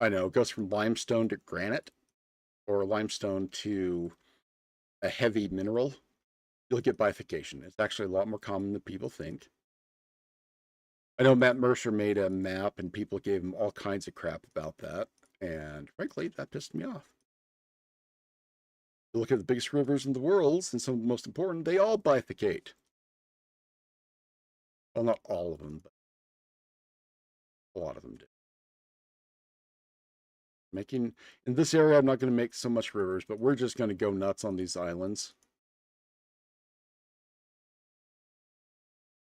I know, it goes from limestone to granite or limestone to a heavy mineral. You'll get bifurcation. It's actually a lot more common than people think. I know Matt Mercer made a map and people gave him all kinds of crap about that. And frankly, that pissed me off. You look at the biggest rivers in the world and some of the most important, they all bifurcate. Well, not all of them, but a lot of them do. In this area, I'm not going to make so much rivers, but we're just going to go nuts on these islands.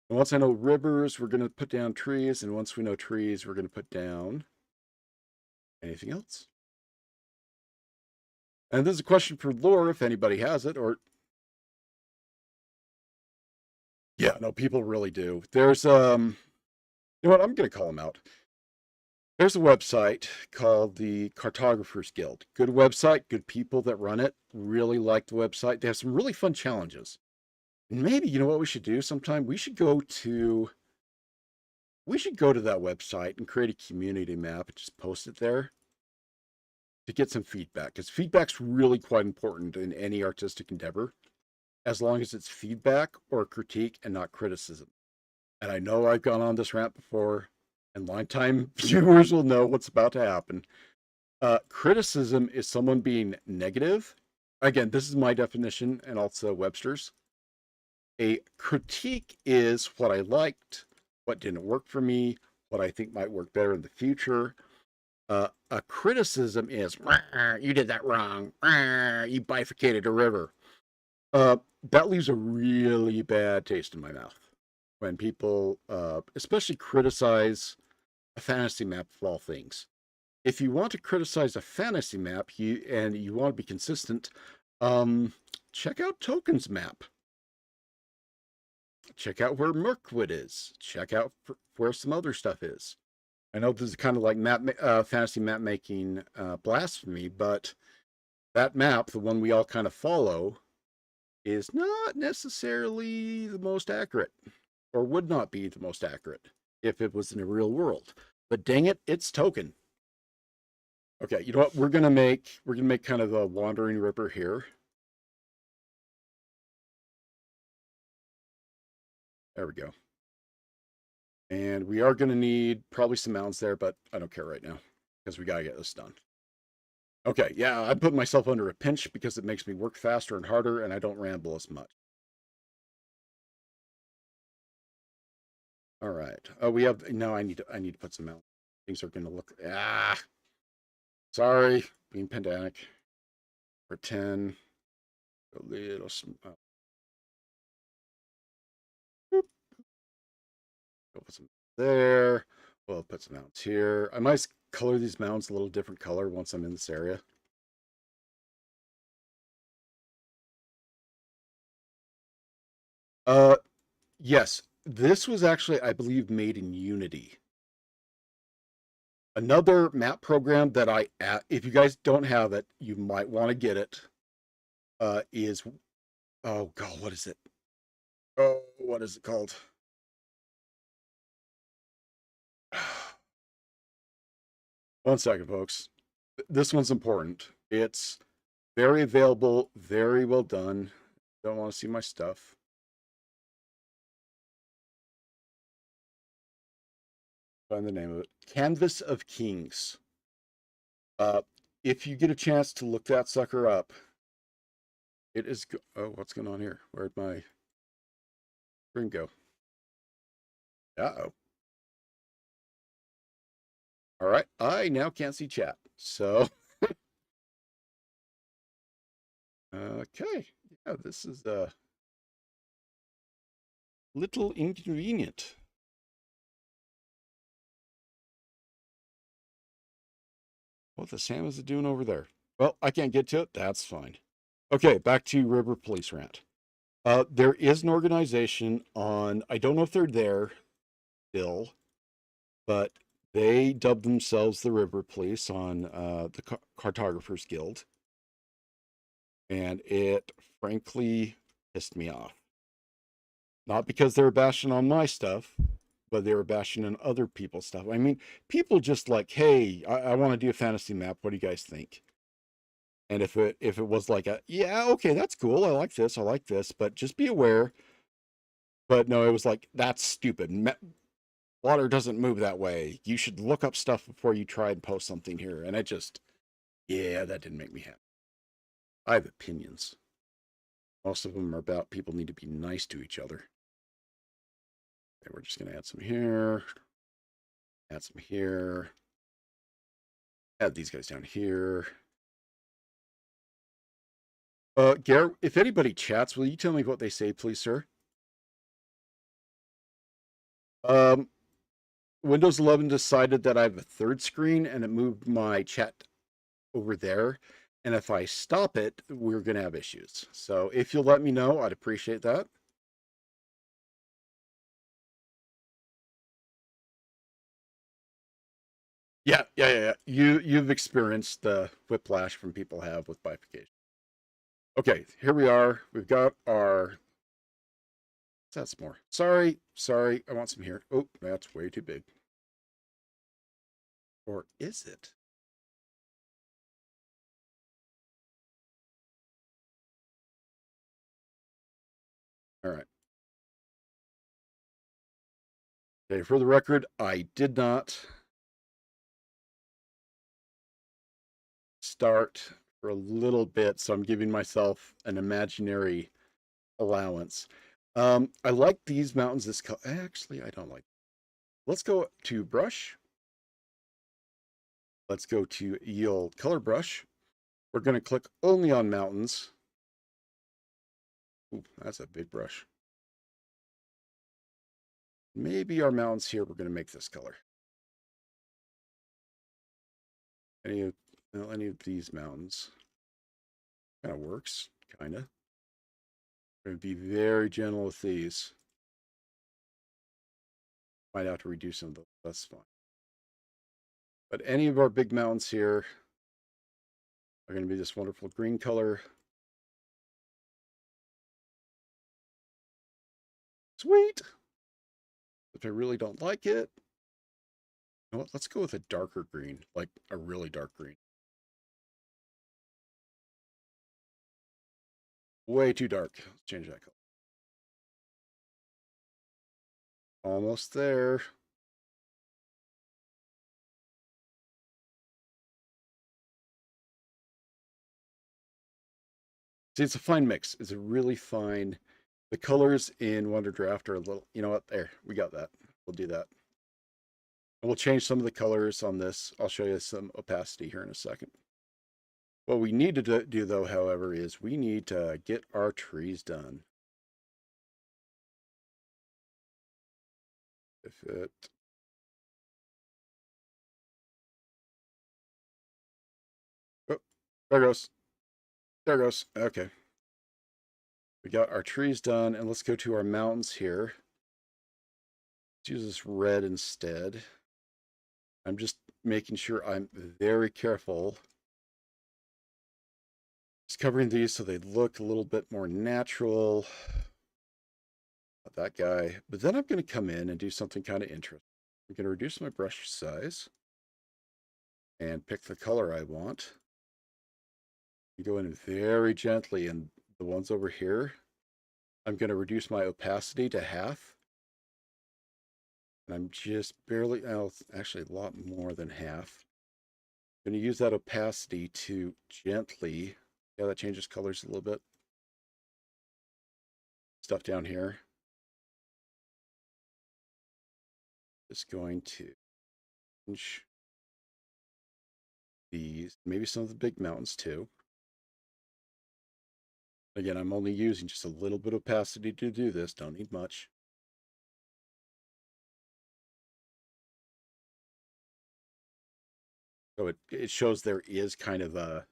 And once I know rivers, we're going to put down trees. And once we know trees, we're going to put down anything else. And this is a question for lore, if anybody has it, or... Yeah, no, people really do. There's, you know what, I'm going to call them out. There's a website called the Cartographers Guild. Good website, good people that run it. Really like the website. They have some really fun challenges. And maybe, you know what we should do sometime? We should go to that website and create a community map and just post it there to get some feedback. Because feedback's really quite important in any artistic endeavor, as long as it's feedback or critique and not criticism. And I know I've gone on this rant before, and longtime viewers will know what's about to happen. Criticism is someone being negative. Again, this is my definition and also Webster's. A critique is what I liked, what didn't work for me, what I think might work better in the future. A criticism is, you did that wrong. You bifurcated a river. That leaves a really bad taste in my mouth when people, especially criticize a fantasy map of all things. If you want to criticize a fantasy map, and you want to be consistent, check out Token's map. Check out where Mirkwood is. Check out where some other stuff is. I know this is kind of like fantasy map making blasphemy, but that map, the one we all kind of follow, is not necessarily the most accurate, or would not be the most accurate if it was in a real world. But dang it, it's token. Okay, you know what? We're gonna make kind of a wandering river here. There we go. And we are gonna need probably some mounds there, but I don't care right now because we gotta get this done. Okay, yeah, I put myself under a pinch because it makes me work faster and harder, and I don't ramble as much. All right. Oh, we have no. I need to put some out. Things are gonna look. Sorry, being pedantic. For 10, a little. Boop, go put some there. We'll put some mounts here. I might color these mounts a little different color once I'm in this area. Uh, yes, this was actually, I believe, made in Unity. Another map program that if you guys don't have it, you might want to get it. Is oh god, what is it? Oh, what is it called? One second, folks. This one's important. It's very available, very well done. Don't want to see my stuff. Find the name of it. Canvas of Kings. Uh, if you get a chance to look that sucker up, it is. Oh, what's going on here? Where'd my screen go? Uh-oh. All right. I now can't see chat. So, okay. Yeah, this is a little inconvenient. What the Sam is it doing over there? Well, I can't get to it. That's fine. Okay, back to River Police Rant. There is an organization on, I don't know if they're there still, but they dubbed themselves the River Police on the Cartographers Guild. And it frankly pissed me off. Not because they were bashing on my stuff, but they were bashing on other people's stuff. I mean, people just like, hey, I want to do a fantasy map. What do you guys think? And if it was like a yeah, okay, that's cool. I like this, but just be aware. But no, it was like that's stupid. Water doesn't move that way. You should look up stuff before you try and post something here. And yeah, that didn't make me happy. I have opinions. Most of them are about people need to be nice to each other. Okay, we're just gonna add some here, add some here, add these guys down here. Garrett, if anybody chats, will you tell me what they say, please, sir? Um, Windows 11 decided that I have a third screen and it moved my chat over there. And if I stop it, we're going to have issues. So if you'll let me know, I'd appreciate that. Yeah. You've experienced the whiplash from people have with bifurcation. Okay, here we are. We've got our. That's more. Sorry. I want some here. Oh, that's way too big. Or is it? All right. Okay, for the record, I did not start for a little bit, so I'm giving myself an imaginary allowance. I like these mountains this color. Actually, I don't like. Let's go to brush. Let's go to yield color brush. We're going to click only on mountains. Ooh, that's a big brush. Maybe our mountains here, we're going to make this color. Any of these mountains kind of works, kind of. We're going to be very gentle with these. Might have to reduce some of those. That's fine. But any of our big mountains here are going to be this wonderful green color. Sweet. If I really don't like it, You know what? Let's go with a darker green, like a really dark green. Way too dark. Let's change that color. Almost there. See, it's a fine mix. It's a really fine. The colors in Wonderdraft are a little, you know what? There, we got that. We'll do that. And we'll change some of the colors on this. I'll show you some opacity here in a second. What we need to do though, however, is we need to get our trees done. If it, oh, there goes. There goes. Okay. We got our trees done, and let's go to our mountains here. Let's use this red instead. I'm just making sure I'm very careful. Just covering these so they look a little bit more natural. Not that guy. But then I'm going to come in and do something kind of interesting. I'm going to reduce my brush size and pick the color I want. You go in very gently, and the ones over here, I'm going to reduce my opacity to half. And I'm just barely, well, it's actually a lot more than half. I'm going to use that opacity to gently, yeah, that changes colors a little bit. Stuff down here. Just going to change these, maybe some of the big mountains too. Again, I'm only using just a little bit of opacity to do this. Don't need much. So it shows there is kind of a,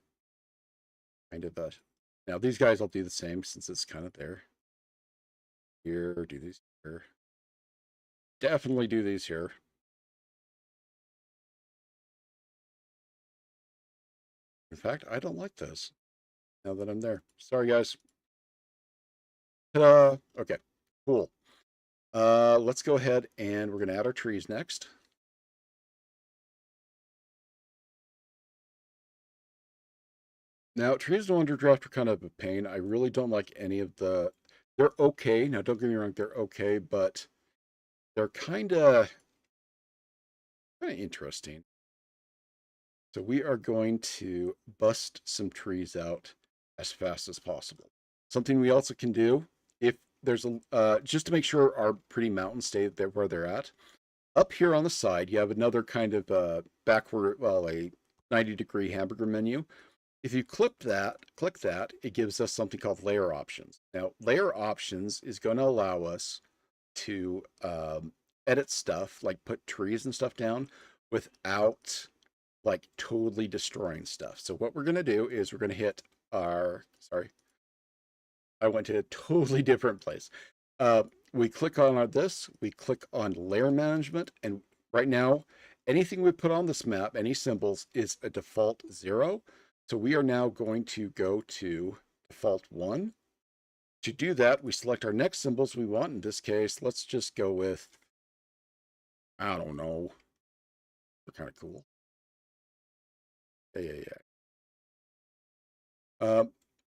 now these guys I'll do the same since it's kind of there. Here, do these here. Definitely do these here. In fact, I don't like those now that I'm there. Sorry, guys. Ta-da! Okay, cool. Let's go ahead and we're going to add our trees next. Now, trees in Wonderdraft are kind of a pain. I really don't like any of the. They're okay. Now, don't get me wrong, they're okay, but they're kind of interesting. So we are going to bust some trees out as fast as possible. Something we also can do if there's a just to make sure our pretty mountains stay there where they're at. Up here on the side, you have another kind of backward, well, a 90-degree hamburger menu. If you click that, it gives us something called layer options. Now, layer options is going to allow us to edit stuff, like put trees and stuff down without like totally destroying stuff. So what we're going to do is we're going to hit our, sorry, I went to a totally different place. We click on this, we click on layer management, and right now, anything we put on this map, any symbols, is a default 0. So we are now going to go to default 1. To do that, we select our next symbols we want. In this case, let's just go with, I don't know, they're kind of cool. Yeah.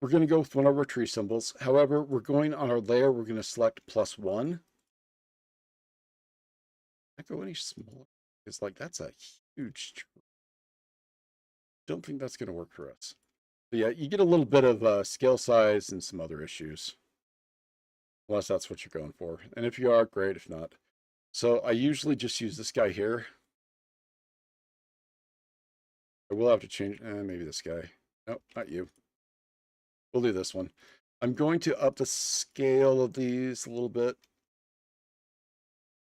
We're going to go with one of our tree symbols. However, we're going on our layer, we're going to select +1. I go any smaller. It's like, that's a huge tree. Don't think that's going to work for us. But yeah, you get a little bit of scale size and some other issues. Unless that's what you're going for. And if you are, great. If not. So I usually just use this guy here. I will have to change, maybe this guy. Nope, not you. We'll do this one. I'm going to up the scale of these a little bit.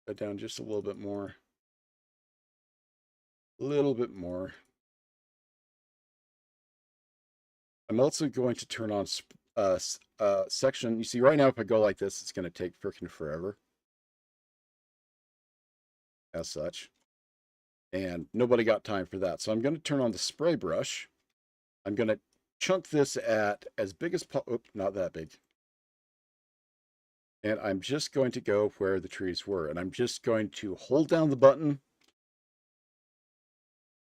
That down just a little bit more. A little bit more. I'm also going to turn on section. You see, right now, if I go like this, it's going to take freaking forever. As such. And nobody got time for that. So I'm going to turn on the spray brush. I'm going to chunk this at as big as possible. Not that big. And I'm just going to go where the trees were. And I'm just going to hold down the button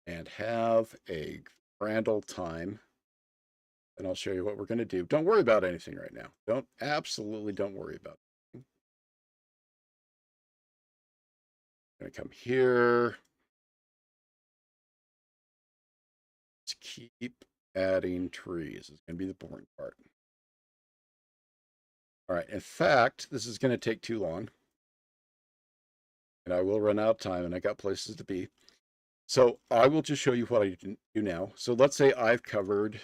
and have a grand old time. And I'll show you what we're going to do. Don't worry about anything right now. Absolutely don't worry about it. I'm going to come here. Let's keep adding trees. It's going to be the boring part. All right. In fact, this is going to take too long. And I will run out of time, and I got places to be. So I will just show you what I do now. So let's say I've covered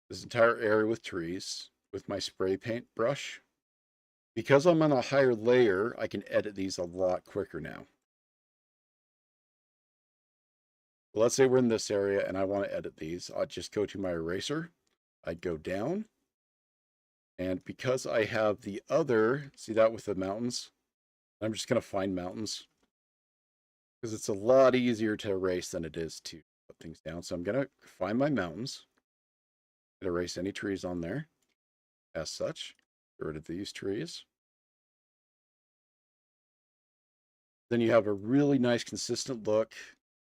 this entire area with trees with my spray paint brush. Because I'm on a higher layer, I can edit these a lot quicker now. Let's say we're in this area and I want to edit these. I'll just go to my eraser. I'd go down. And because I have the other, see that with the mountains? I'm just going to find mountains. Because it's a lot easier to erase than it is to put things down. So I'm going to find my mountains. And erase any trees on there. As such, get rid of these trees. Then you have a really nice consistent look.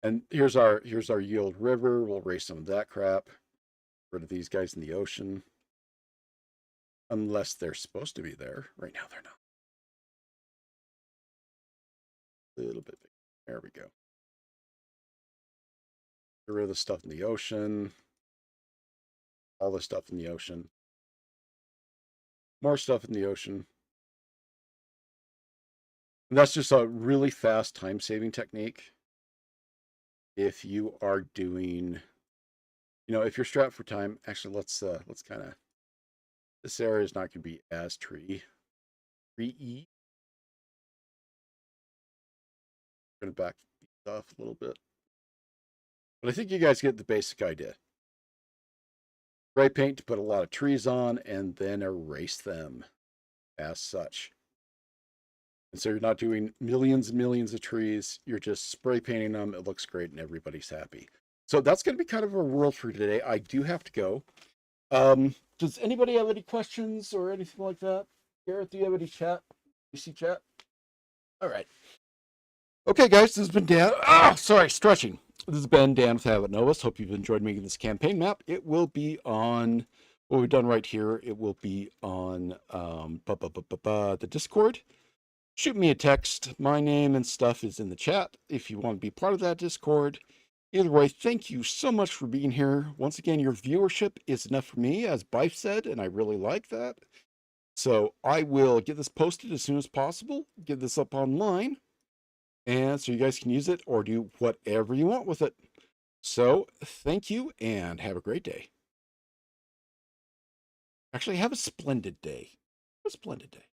And here's our yield river. We'll erase some of that crap. Get rid of these guys in the ocean. Unless they're supposed to be there. Right now they're not. A little bit bigger. There we go. Get rid of the stuff in the ocean. All the stuff in the ocean. More stuff in the ocean. And that's just a really fast time-saving technique. If you are doing, if you're strapped for time, actually let's kind of, this area is not going to be as tree-y. I'm going to back these off a little bit. But I think you guys get the basic idea. Spray paint to put a lot of trees on and then erase them as such. And so you're not doing millions and millions of trees. You're just spray painting them. It looks great and everybody's happy. So that's going to be kind of a world for today. I do have to go. Does anybody have any questions or anything like that? Garrett, do you have any chat? You see chat? All right. Okay, guys, this has been Dan. Stretching. This has been Dan with Avantnovis. Hope you've enjoyed making this campaign map. It will be on what we've done right here. It will be on the Discord. Shoot me a text. My name and stuff is in the chat if you want to be part of that Discord. Either way, thank you so much for being here. Once again, your viewership is enough for me, as Bife said, and I really like that. So I will get this posted as soon as possible, get this up online, and so you guys can use it or do whatever you want with it. So thank you and have a great day. Actually, have a splendid day. Have a splendid day.